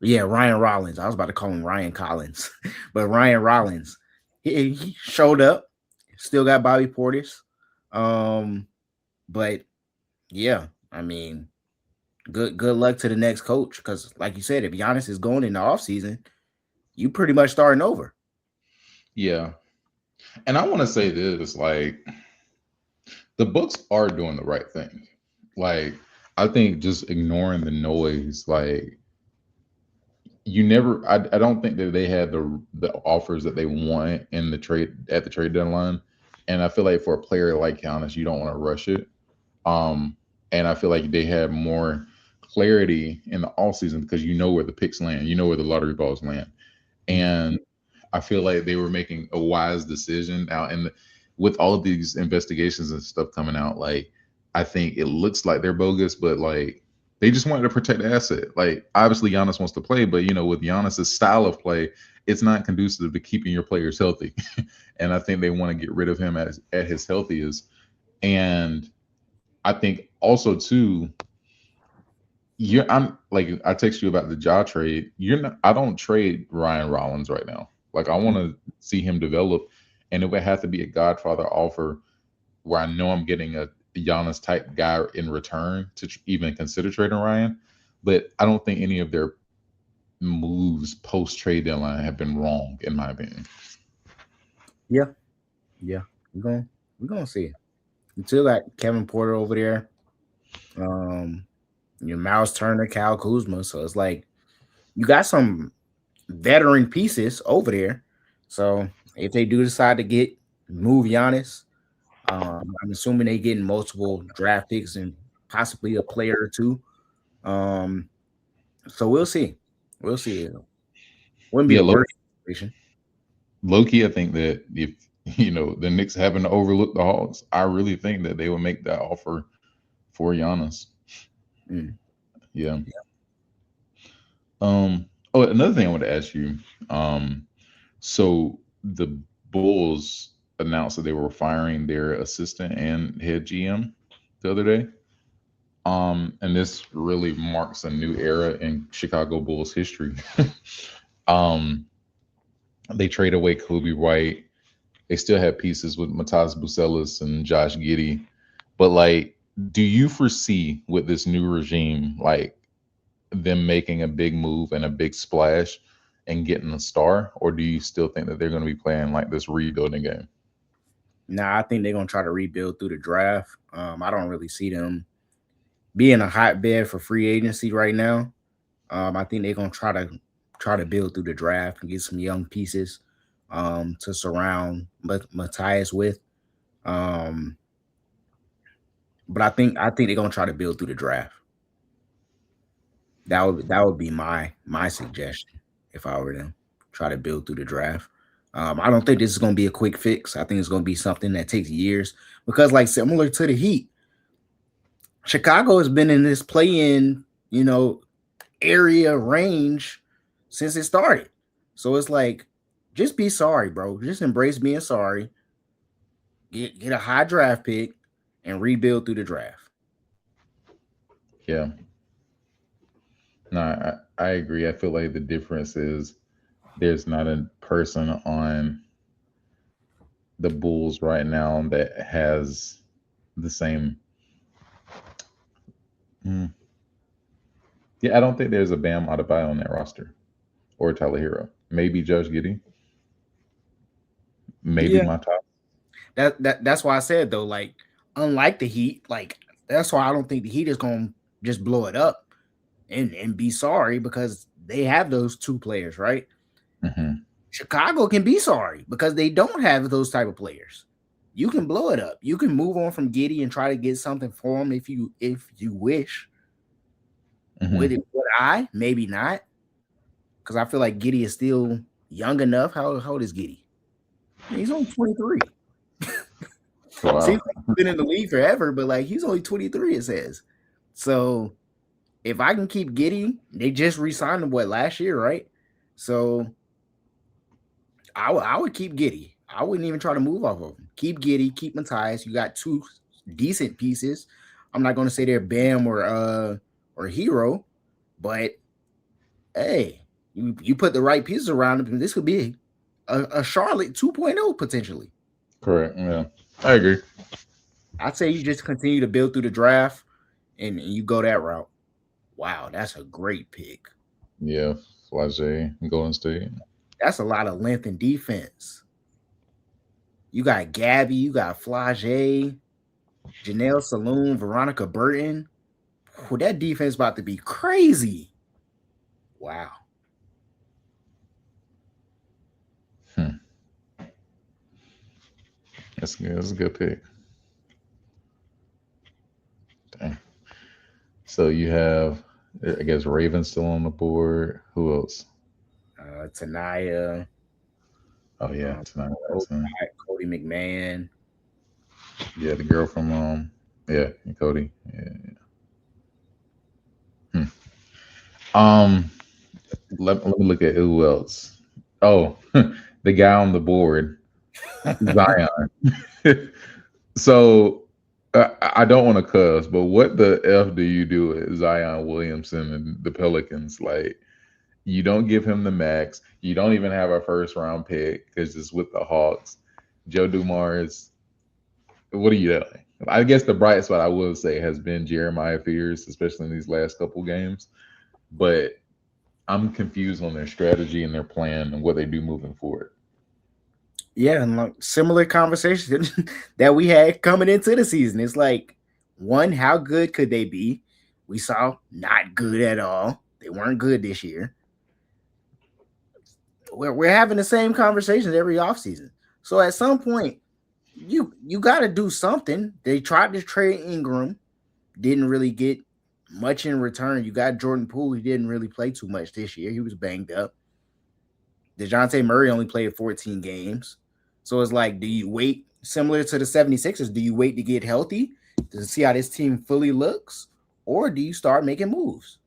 yeah, Ryan Rollins. I was about to call him Ryan Collins, but Ryan Rollins. He showed up. Still got Bobby Portis. Um, but yeah, I mean, good luck to the next coach because, like you said, if Giannis is going in the offseason, you pretty much starting over. Yeah. And I want to say this, like, the Bucks are doing the right thing. Like, I think just ignoring the noise, like, I don't think that they had the offers that they want in the trade at the trade deadline. And I feel like for a player like Giannis, you don't want to rush it. Um, and I feel like they have more clarity in the off season because you know where the picks land, you know where the lottery balls land. Mhm. And I feel like they were making a wise decision out. And with all of these investigations and stuff coming out, like I think it looks like they're bogus, but like they just wanted to protect the asset. Like obviously Giannis wants to play, but with Giannis's style of play, it's not conducive to keeping your players healthy. And I think they want to get rid of him at his healthiest. And I think also too, I'm like I text you about the jaw trade. You're not. I don't trade Ryan Rollins right now. Like I want to see him develop, and it would have to be a Godfather offer where I know I'm getting a Giannis type guy in return to even consider trading Ryan. But I don't think any of their moves post trade deadline have been wrong, in my opinion. Yeah, yeah. We're gonna see. You still got Kevin Porter over there. Um, your Miles Turner, Cal Kuzma. So it's like you got some veteran pieces over there. So if they do decide to move Giannis, I'm assuming they getting multiple draft picks and possibly a player or two. Um, so we'll see. We'll see. Wouldn't be Yeah, the worst situation. Loki. I think that if the Knicks having to overlook the Hawks, I really think that they would make that offer for Giannis. Mm. Yeah. Oh, another thing I want to ask you. So the Bulls announced that they were firing their assistant and head GM the other day. And this really marks a new era in Chicago Bulls history. um, they trade away Kobe White. They still have pieces with Matas Bucelis and Josh Giddey. But like, do you foresee with this new regime, like them making a big move and a big splash and getting a star, or do you still think that they're going to be playing like this rebuilding game? Nah, I think they're gonna try to rebuild through the draft. I don't really see them being a hotbed for free agency right now. I think they're gonna try to build through the draft and get some young pieces to surround Matthias with. Um, but I think they're gonna try to build through the draft. That would be my suggestion if I were them. Try to build through the draft. I don't think this is gonna be a quick fix. I think it's gonna be something that takes years because, like, similar to the Heat, Chicago has been in this play-in, area range since it started. So it's like, just be sorry, bro. Just embrace being sorry. Get a high draft pick and rebuild through the draft. Yeah, no, I agree. I feel like the difference is there's not a person on the Bulls right now that has the same. Mm, yeah, I don't think there's a Bam Adebayo on that roster or Tyler Hero. Maybe Josh Giddey. Maybe Yeah, my top. that's why I said though, like, unlike the Heat, like, that's why I don't think the Heat is gonna just blow it up and be sorry because they have those two players, right? Hmm. Chicago can be sorry because they don't have those type of players. You can blow it up. You can move on from Giddy and try to get something for him if you wish. Would I? Maybe not, because I feel like Giddy is still young enough. How old is Giddy? He's only 23. Wow. Seems like he's been in the league forever, but like he's only 23. It says so. If I can keep Giddy, they just re-signed him last year, right? So I would keep Giddy. I wouldn't even try to move off of him. Keep Giddy, keep Matthias. You got two decent pieces. I'm not going to say they're Bam or Hero, but hey, you put the right pieces around him, and this could be a Charlotte 2.0 potentially. Correct. Yeah, I agree. I'd say you just continue to build through the draft and you go that route. Wow, that's a great pick. Yeah, Flage, Golden State. That's a lot of length and defense. You got Gabby, you got Flage, Janelle Saloon, Veronica Burton. Well, that defense about to be crazy. Wow. Hmm. That's good. That's a good pick. Dang. So you have, I guess, Raven still on the board. Who else? Tanaya, Oh yeah, tonight. Cody, Cody McMahon. Yeah, the girl from yeah, and Cody. Yeah. Hmm. Um, let me look at who else. Oh, the guy on the board, Zion. So I don't want to cuss, but what the f do you do with Zion Williamson and the Pelicans? Like, you don't give him the max. You don't even have a first round pick because it's with the Hawks. Joe Dumars, what are you doing? I guess the bright spot I will say has been Jeremiah Fears, especially in these last couple games. But I'm confused on their strategy and their plan and what they do moving forward. Yeah, and like similar conversation that we had coming into the season. It's like, one, how good could they be? We saw not good at all. They weren't good this year. We're having the same conversations every offseason. So at some point, you got to do something. They tried to trade Ingram, didn't really get much in return. You got Jordan Poole. He didn't really play too much this year. He was banged up. DeJounte Murray only played 14 games. So it's like, do you wait, similar to the 76ers, do you wait to get healthy to see how this team fully looks? Or do you start making moves?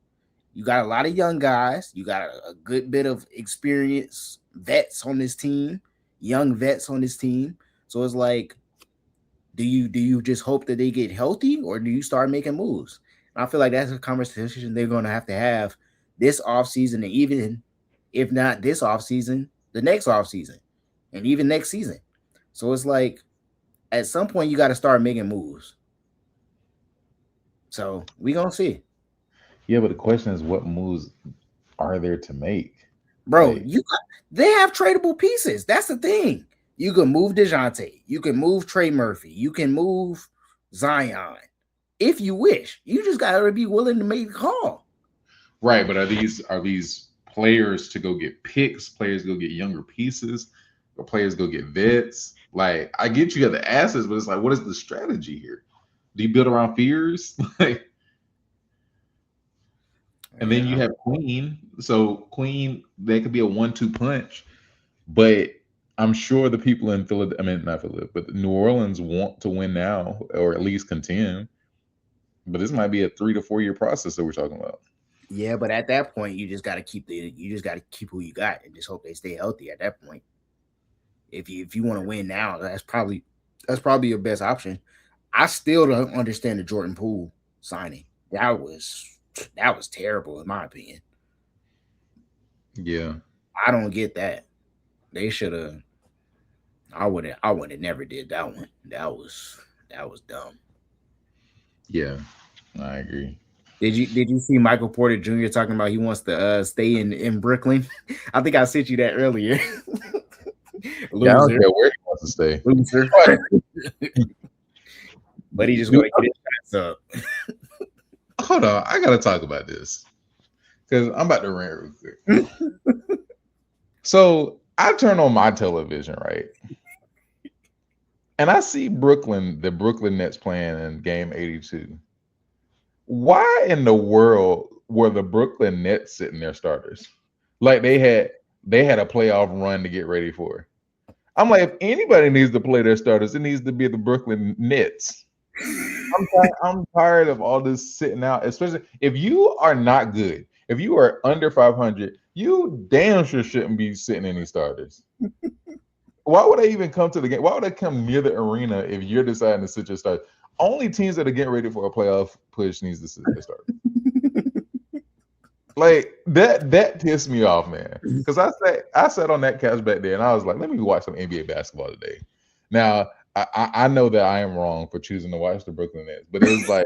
You got a lot of young guys. You got a good bit of experience vets on this team, young vets on this team. So it's like, do you just hope that they get healthy or do you start making moves? And I feel like that's a conversation they're going to have this offseason, and even if not this offseason, the next offseason, and even next season. So it's like, at some point you got to start making moves. So we gonna see, Yeah, but the question is, what moves are there to make? bro. Like, They have tradable pieces. That's the thing. You can move DeJounte. You can move Trey Murphy. You can move Zion if you wish. You just gotta be willing to make the call. Right, but are these players to go get picks, players go get younger pieces, or players go get vets? Like, I get you got the assets, but it's like, what is the strategy here? Do you build around fears? Like, and then you Yeah, have Queen. So Queen, that could be a 1-2 punch. But I'm sure the people in Philadelphia, I mean not Philadelphia, but New Orleans want to win now, or at least contend. But this might be a 3 to 4 year process that we're talking about. yeah, but at that point, you just gotta keep who you got and just hope they stay healthy. At that point, if you want to win now, that's probably your best option. I still don't understand the Jordan Poole signing. That was terrible in my opinion. Yeah, I don't get that. They should have. I would have never did that one. That was dumb. yeah, I agree. Did you see Michael Porter Jr. talking about he wants to stay in Brooklyn? I think I sent you that earlier. Yeah, I don't Loser, care where he wants to stay. loser. Right. But he just Dude, want to get his shots up. hold on, I gotta talk about this because I'm about to rant real quick. So I turn on my television, right? And I see the Brooklyn Nets playing in game 82. Why in the world were the Brooklyn Nets sitting their starters? Like they had a playoff run to get ready for. I'm like, if anybody needs to play their starters, it needs to be the Brooklyn Nets. I'm tired of all this sitting out, especially if you are not good. If you are under 500, you damn sure shouldn't be sitting any starters. Why would I even come to the game? Why would I come near the arena if you're deciding to sit your starters? Only teams that are getting ready for a playoff push needs to sit their starters. Like that pissed me off, man. Because I sat on that couch back there and I was like, let me watch some NBA basketball today. Now I know that I am wrong for choosing to watch the Brooklyn Nets, but it was like,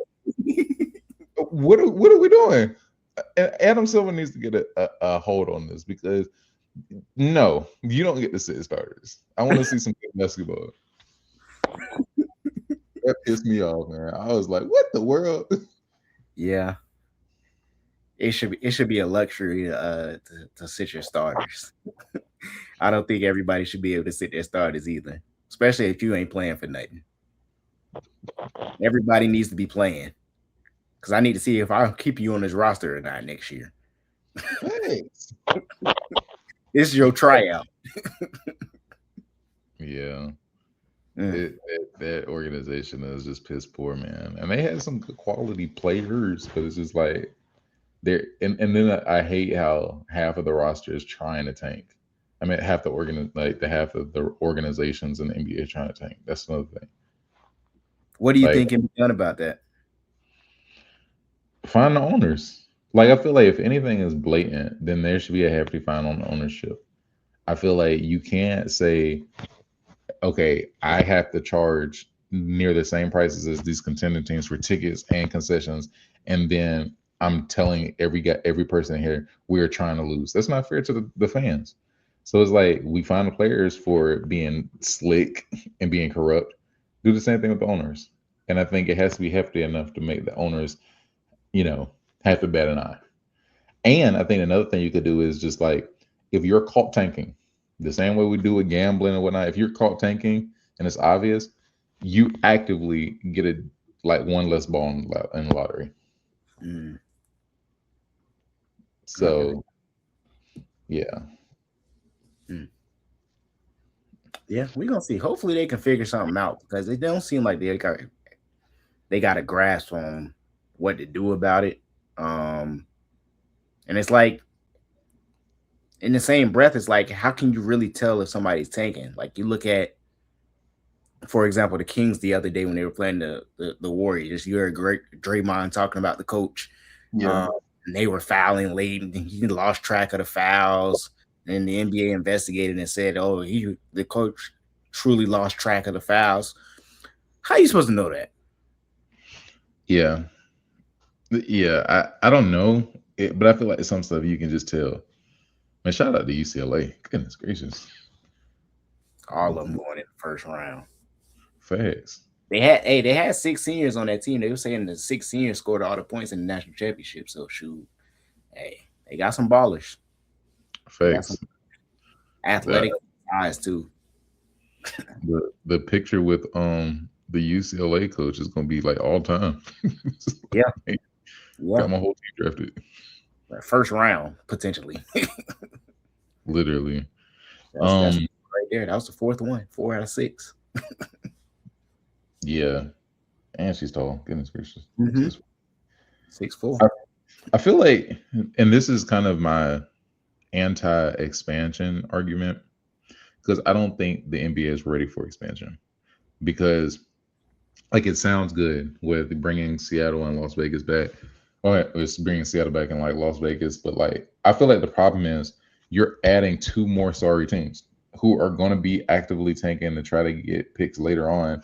what are we doing? Adam Silver needs to get a hold on this because no, you don't get to sit starters. I want to see some good basketball. That pissed me off, man. I was like, what the world? Yeah, it should be a luxury to sit your starters. I don't think everybody should be able to sit their starters either, especially if you ain't playing for nothing. Everybody needs to be playing because I need to see if I'll keep you on this roster or not next year. Thanks. This is your tryout. Yeah. Mm. That organization is just piss poor, man. And they had some good quality players, but it's just like and then I hate how half of the roster is trying to tank. I mean, the half of the organizations in the NBA are trying to tank. That's another thing. What do you Like, think can be done about that? find the owners. Like, I feel like if anything is blatant, then there should be a hefty fine on the ownership. I feel like you can't say, okay, I have to charge near the same prices as these contending teams for tickets and concessions, and then I'm telling every person here we're trying to lose. That's not fair to the fans. So it's like we find the players for being slick and being corrupt. Do the same thing with the owners, and I think it has to be hefty enough to make the owners, you know, have to bat an eye. And I think another thing you could do is just like if you're caught tanking, the same way we do with gambling and whatnot. If you're caught tanking and it's obvious, you actively get a like one less ball in the lottery. Mm, okay. So yeah, Mm. Yeah, we're gonna see. Hopefully, they can figure something out because it don't seem like they got a grasp on what to do about it. Um, and it's like in the same breath, it's like how can you really tell if somebody's tanking? Like you look at, for example, the Kings the other day when they were playing the Warriors. You heard great Draymond talking about the coach. yeah, Um, and they were fouling late, and he lost track of the fouls. And the NBA investigated and said, "Oh, the coach truly lost track of the fouls." How you supposed to know that? yeah, yeah. I don't know, but I feel like some stuff you can just tell. Man, shout out to UCLA. Goodness gracious. All of them going in the first round. Facts. They had six seniors on that team. They were saying the six seniors scored all the points in the national championship. So shoot, hey, they got some ballers. They got some Facts. That athletic guys too. the picture with the UCLA coach is gonna be like all time. Yeah, Like, yeah. got my whole team drafted. First round potentially. Literally. That's Um, right there. That was the fourth one. 4 out of 6. yeah. And she's tall. Goodness gracious. Mm-hmm. Sis. 6'4". I, I feel like, and this is kind of my anti-expansion argument, because I don't think the NBA is ready for expansion. Because like it sounds good with bringing Seattle and Las Vegas back. Or it's bringing Seattle back in like Las Vegas, but like I feel like the problem is you're adding two more sorry teams who are going to be actively tanking to try to get picks later on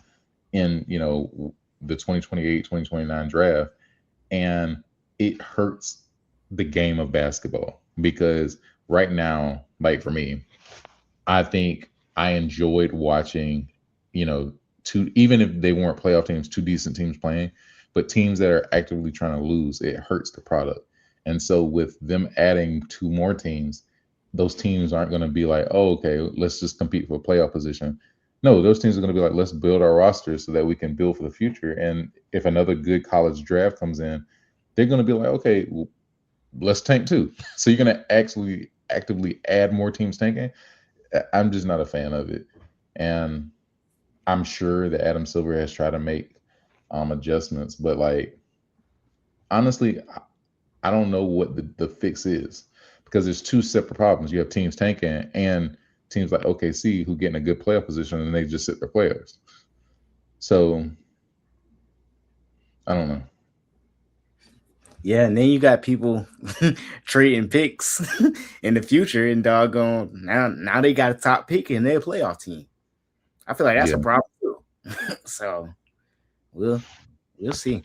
in the 2028 2029 draft, and it hurts the game of basketball because right now, like for me, I think I enjoyed watching, two, even if they weren't playoff teams, two decent teams playing, but teams that are actively trying to lose, it hurts the product. And so with them adding two more teams, those teams aren't going to be like, oh, okay, let's just compete for a playoff position. No, those teams are going to be like, let's build our roster so that we can build for the future. And if another good college draft comes in, they're going to be like, okay, well, let's tank too. So you're going to actually actively add more teams tanking. I'm just not a fan of it, and I'm sure that Adam Silver has tried to make adjustments, but like honestly, I don't know what the fix is because there's two separate problems. You have teams tanking and teams like OKC who get in a good playoff position and they just sit their players. So I don't know. Yeah, and then you got people trading picks in the future and doggone now they got a top pick in their playoff team. I feel like that's Yeah, a problem too. So we'll we'll see.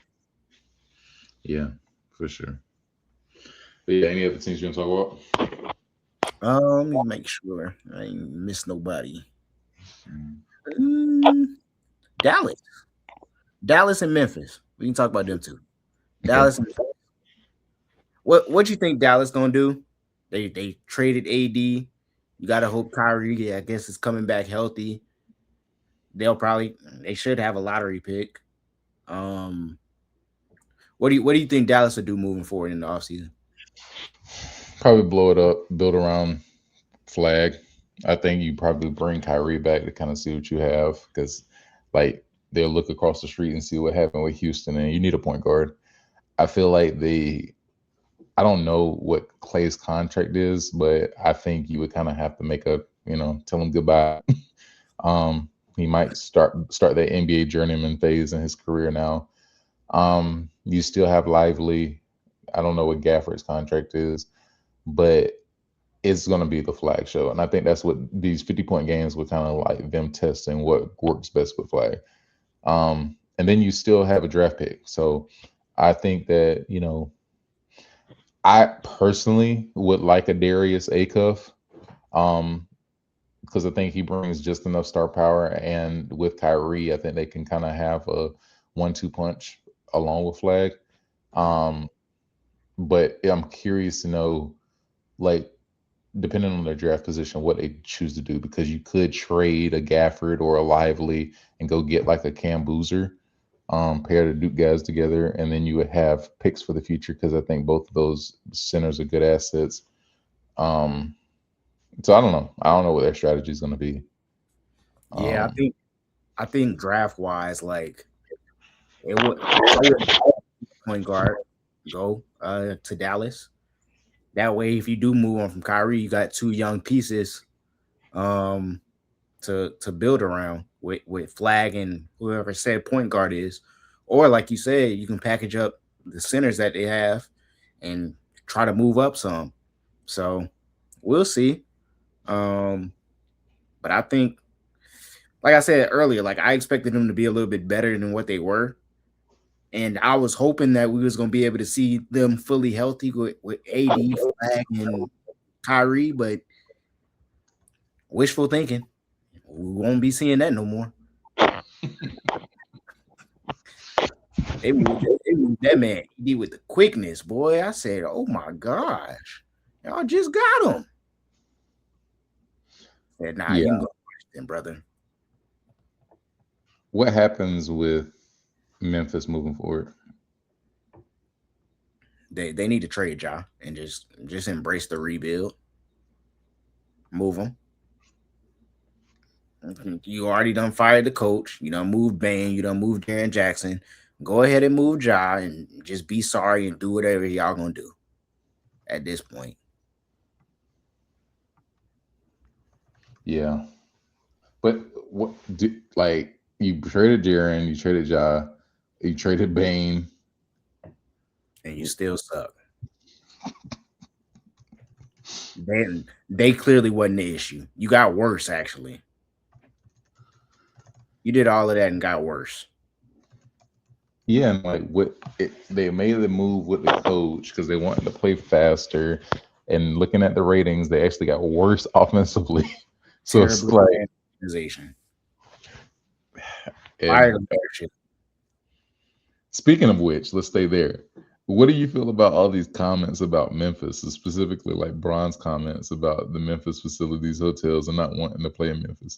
yeah, for sure. But yeah, any other teams you want to talk about? Let me make sure I ain't miss nobody. Mm. Mm, Dallas, Dallas and Memphis. We can talk about them too. Okay. Dallas. What you think Dallas gonna do? They traded AD. You gotta hope Kyrie, yeah, I guess, is coming back healthy. They should have a lottery pick. Um, what do you think Dallas will do moving forward in the offseason? Probably blow it up, build around Flag. I think you probably bring Kyrie back to kind of see what you have because, like, they'll look across the street and see what happened with Houston, and you need a point guard. I feel like I don't know what Clay's contract is, but I think you would kind of have to tell him goodbye. He might start that NBA journeyman phase in his career now. You still have Lively. I don't know what Gafford's contract is, but it's going to be the Flag show. And I think that's what these 50-point games were kind of like them testing what works best with Flag. And then you still have a draft pick. So I think that, I personally would like a Darius Acuff, um, because I think he brings just enough star power. And with Kyrie, I think they can kind of have a 1-2 punch along with Flag. Um, but I'm curious to know, like, depending on their draft position, what they choose to do because you could trade a Gafford or a Lively and go get like a Cam Boozer, pair the Duke guys together, and then you would have picks for the future because I think both of those centers are good assets. Um, so I don't know. I don't know what their strategy is going to be. Yeah, I Um, think I think draft wise, like it would I would point guard go to Dallas. That way, if you do move on from Kyrie, you got two young pieces um to build around with Flag and whoever said point guard is. Or like you said, you can package up the centers that they have and try to move up some. So we'll see. Um, but I think, like I said earlier, like I expected them to be a little bit better than what they were. And I was hoping that we was gonna be able to see them fully healthy with AD, Flag, and Kyrie, but wishful thinking. We won't be seeing that no more. They moved that man ED with the quickness, boy. I said, "Oh my gosh, y'all just got him." Said, "Nah, you Yeah. can go then, brother." What happens with Memphis moving forward? They need to trade y'all and just embrace the rebuild. Move them. You already done fired the coach. You done moved Bain. You done moved Darren Jackson. Go ahead and move Ja and just be sorry and do whatever y'all gonna do at this point. Yeah. But what do, like you traded Jaren, you traded Ja, you traded Bane. And you still suck. They they clearly wasn't the issue. You got worse actually. You did all of that and got worse. Yeah, and like they made the move with the coach because they wanted to play faster. And looking at the ratings, they actually got worse offensively. So it's Terribly like, bad organization. Fire and leadership. speaking of which, let's stay there. What do you feel about all these comments about Memphis, specifically like Bron's comments about the Memphis facilities, hotels, and not wanting to play in Memphis?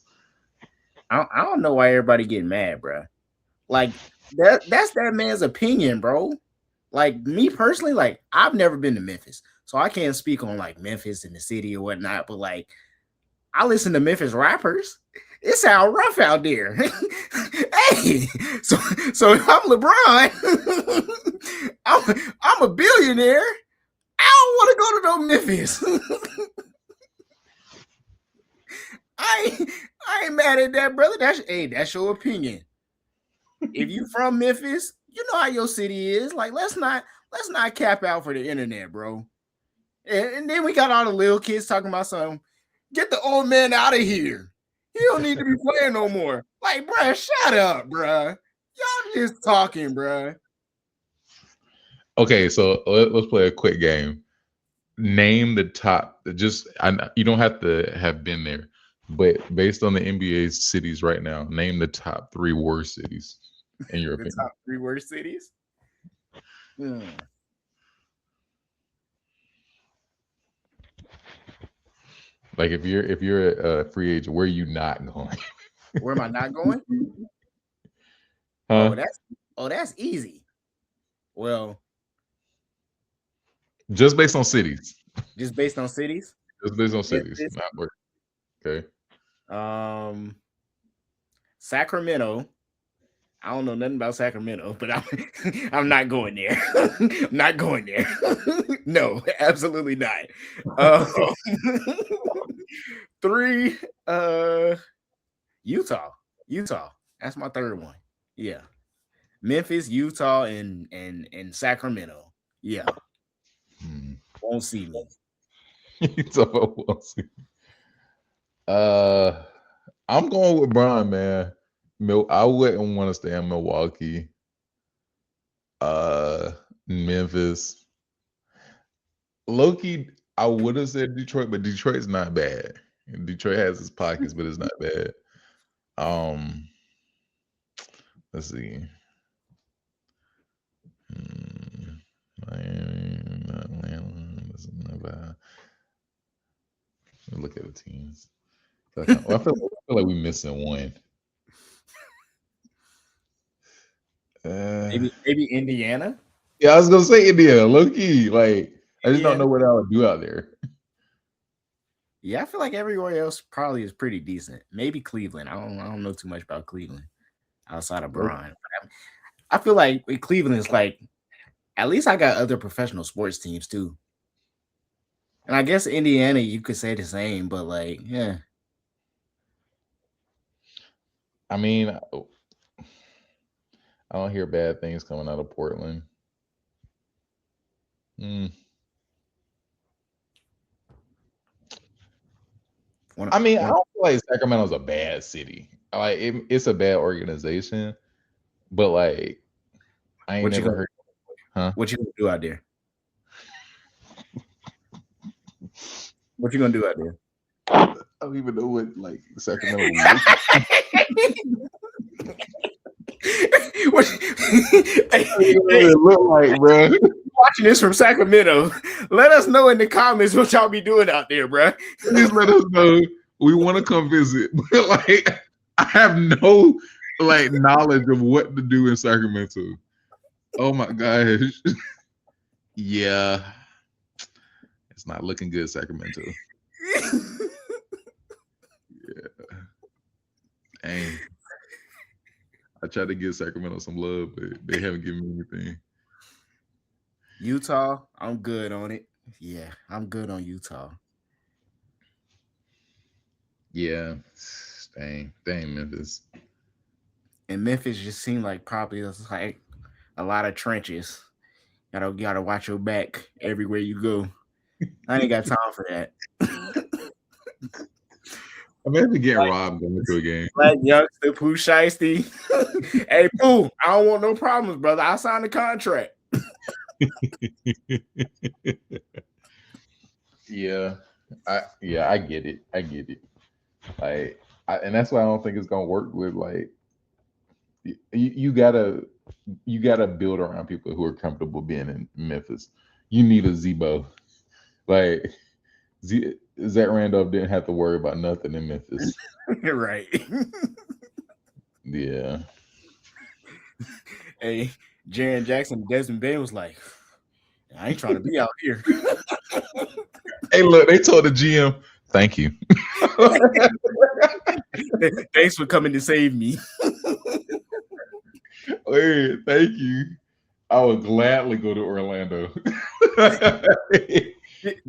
I don't know why everybody getting mad, bro. Like that's that man's opinion, bro. Like me personally, like I've never been to Memphis, so I can't speak on like Memphis and the city or whatnot. But like I listen to Memphis rappers. It sound rough out there. Hey, so so if I'm LeBron, I'm a billionaire. I don't want to go to no Memphis. I ain't mad at that, brother. That's your opinion. If you from Memphis, you know how your city is. Like let's not cap out for the internet, bro. And then we got all the little kids talking about something. Get the old man out of here. He don't need to be playing no more. Like, bruh, shut up, bruh. Y'all just talking, bruh. Okay, so let's play a quick game. Name the top. You don't have to have been there, but based on the NBA cities right now, name the top three worst cities in your The opinion. top three worst cities. Hmm. Like if you're a free agent, where are you not going? Where am I not going? Huh? Oh, that's easy. Well, Just based on cities. just based on cities. Just based on cities, Memphis, not where. Okay. um, Sacramento. I don't know nothing about Sacramento, but I'm I'm not going there. I'm not going there. No, absolutely not. Um, three, uh, Utah. Utah. That's my third one. Yeah, Memphis, Utah, and Sacramento. Yeah, Hmm. won't see me. So we'll see. Uh, I'm going with Brian, man. I wouldn't want to stay in Milwaukee. Uh, Memphis. Loki, I would have said Detroit, but Detroit's not bad. Detroit has its pockets, but it's not bad. Um, let's see. Hmm, Miami, Atlanta. This is not bad. Let me look at the teams. I feel like we're missing one. Uh, Maybe Indiana. yeah, I was gonna say India, low key. Like, I just don't Indiana. know what I would do out there. Yeah, I feel like everywhere else probably is pretty decent. Maybe Cleveland. I don't know too much about Cleveland outside of Braun. I feel like with Cleveland is like at least I got other professional sports teams too. And I guess Indiana you could say the same, but like, yeah. I mean, I don't hear bad things coming out of Portland. Mm. One, I mean, I one, don't feel like Sacramento's a bad city. Like, it's a bad organization, but like, I ain't what you never gonna heard. Huh? what you gonna do out there? What you gonna do out there? I don't even know what like Sacramento looks What- like. I don't even know what Hey, it look like, bro. watching this from Sacramento, let us know in the comments what y'all be doing out there, bro. Please let us know. We want to come visit, but like I have no like knowledge of what to do in Sacramento. Oh my gosh. Yeah, it's not looking good, Sacramento. Dang. I tried to give Sacramento some love, but they haven't given me anything. Utah, I'm good on it. Yeah, I'm good on Utah. Yeah. Dang, Memphis. And Memphis just seemed like probably it's like a lot of trenches. Gotta watch your back everywhere you go. I ain't got time for that. Imagine getting robbed going to a game. Like youngster Pooh Shiesty. Hey Pooh, I don't want no problems, brother. I'll sign the contract. Yeah, I get it. I get it. Like, and that's why I don't think it's gonna work with like you gotta build around people who are comfortable being in Memphis. You need a Zebo. Like Zach Randolph didn't have to worry about nothing in Memphis. Right. Yeah. Hey, Jaren Jackson, Desmond Bain was like, I ain't trying to be out here. Hey, look, they told the GM, "Thank you." Thanks for coming to save me. Hey, thank you. I would gladly go to Orlando.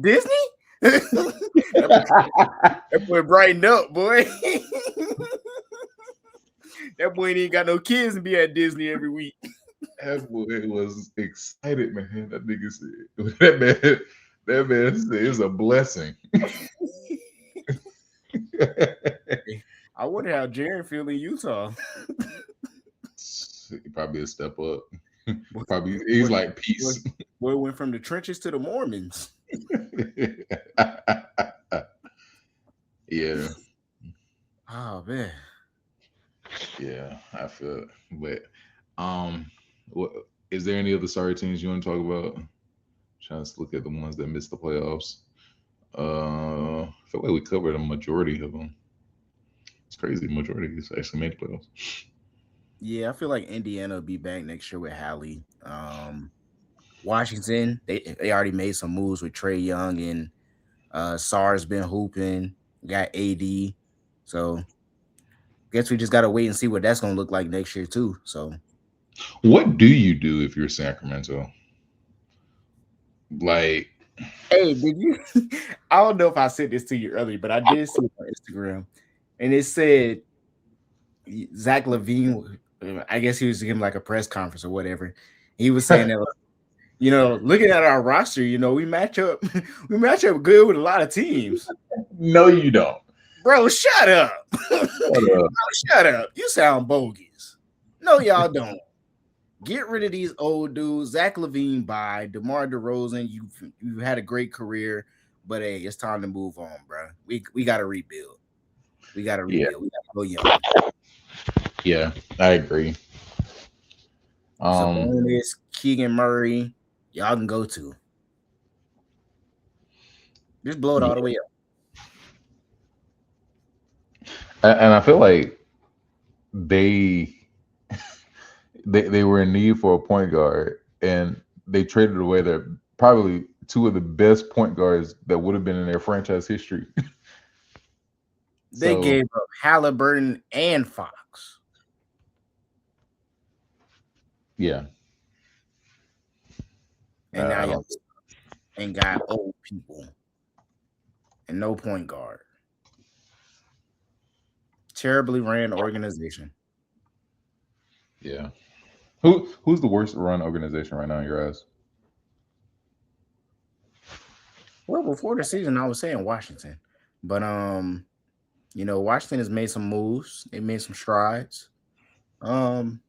Disney? That boy brightened up, boy. That boy ain't got no kids and be at Disney every week. That boy was excited, man. That nigga said that man said it's a blessing. I wonder how Jaren feel in Utah. Probably a step up. Boy, Probably he's like boy, peace. boy went from the trenches to the Mormons. Yeah, Oh man. yeah, I feel it. But what is there any other sorry teams you want to talk about? Trying to look at the ones that missed the playoffs. I feel like we covered a majority of them. It's crazy. Majority is actually made the playoffs. Yeah, I feel like Indiana will be back next year with Hallie. Washington, they already made some moves with Trey Young and SAR's been hooping, got AD. So guess we just gotta wait and see what that's gonna look like next year too. So What do you do if you're Sacramento? Like, hey, did you I don't know if I said this to you earlier, but I did see it on Instagram and it said Zach Levine, I guess he was giving like a press conference or whatever. He was saying that looking at our roster, we match up, we match up good with a lot of teams. no, you don't. Bro, shut up. Shut up. Shut up. You sound bogus. No, y'all don't. Get rid of these old dudes. Zach Levine by DeMar DeRozan. You've had a great career, but hey, it's time to move on, bro. We gotta rebuild. We gotta Yeah, rebuild. We gotta go young. yeah, I agree. Um, Sabonis, Keegan Murray, y'all can go to. Just blow it yeah, all the way up. and I feel like they they were in need for a point guard, and they traded away their probably two of the best point guards that would have been in their franchise history. They So gave up Halliburton and Fox, yeah, and now I y'all don't. ain't got old people and no point guard. Terribly ran organization. Yeah, who's the worst run organization right now in your eyes? Well, before the season, I was saying Washington, but Washington has made some moves. They made some strides. Um,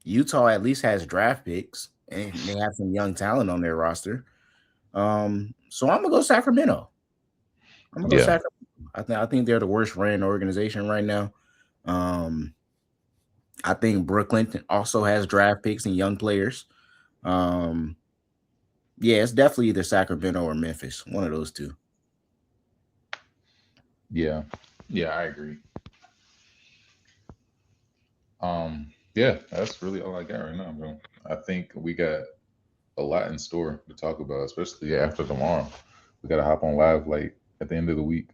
Utah at least has draft picks, and they have some young talent on their roster. So I'm gonna go Sacramento. I'm gonna go Yeah, Sacramento. I think they're the worst ran organization right now. Um, I think Brooklyn also has draft picks and young players. Um, yeah, it's definitely either Sacramento or Memphis, one of those two. Yeah, yeah, I agree. Yeah, that's really all I got right now, bro. I think we got a lot in store to talk about, especially after tomorrow. We got to hop on live like at the end of the week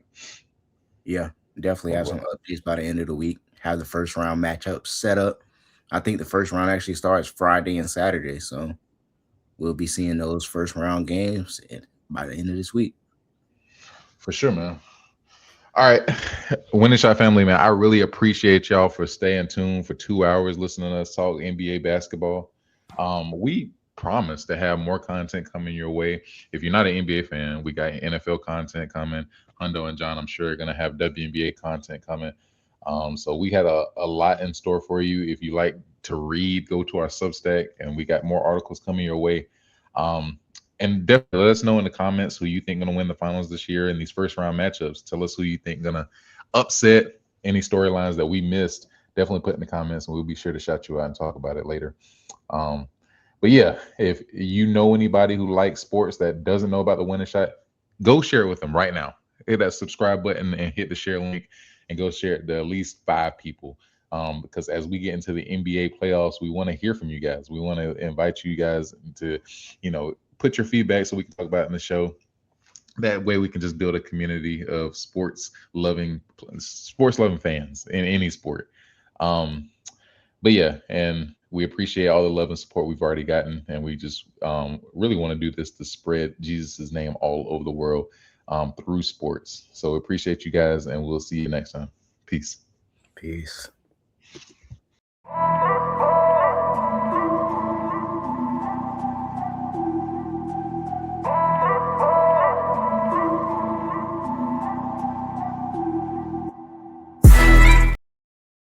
Yeah, definitely or have some what. updates by the end of the week. Have the first round matchups set up. I think the first round actually starts Friday and Saturday, so we'll be seeing those first round games by the end of this week. For sure, man. All right, Winning Shot family, man. I really appreciate y'all for staying tuned for 2 hours listening to us talk NBA basketball. We promise to have more content coming your way. If you're not an NBA fan, we got NFL content coming. Hundo and John, I'm sure, are gonna have WNBA content coming. So we had a lot in store for you. If you like to read, go to our Substack, and we got more articles coming your way. Um, and definitely let us know in the comments who you think gonna win the finals this year in these first round matchups. Tell us who you think gonna upset any storylines that we missed. Definitely put in the comments, and we'll be sure to shout you out and talk about it later. Um, but yeah, if you know anybody who likes sports that doesn't know about the winning shot, go share it with them right now. Hit that subscribe button and hit the share link, and go share it to at least 5 people. Because as we get into the NBA playoffs, we want to hear from you guys. We want to invite you guys to, put your feedback so we can talk about it in the show. That way, we can just build a community of sports loving fans in any sport. Um, but yeah, and we appreciate all the love and support we've already gotten, and we just really want to do this to spread Jesus' name all over the world through sports. So we appreciate you guys, and we'll see you next time. Peace. Peace.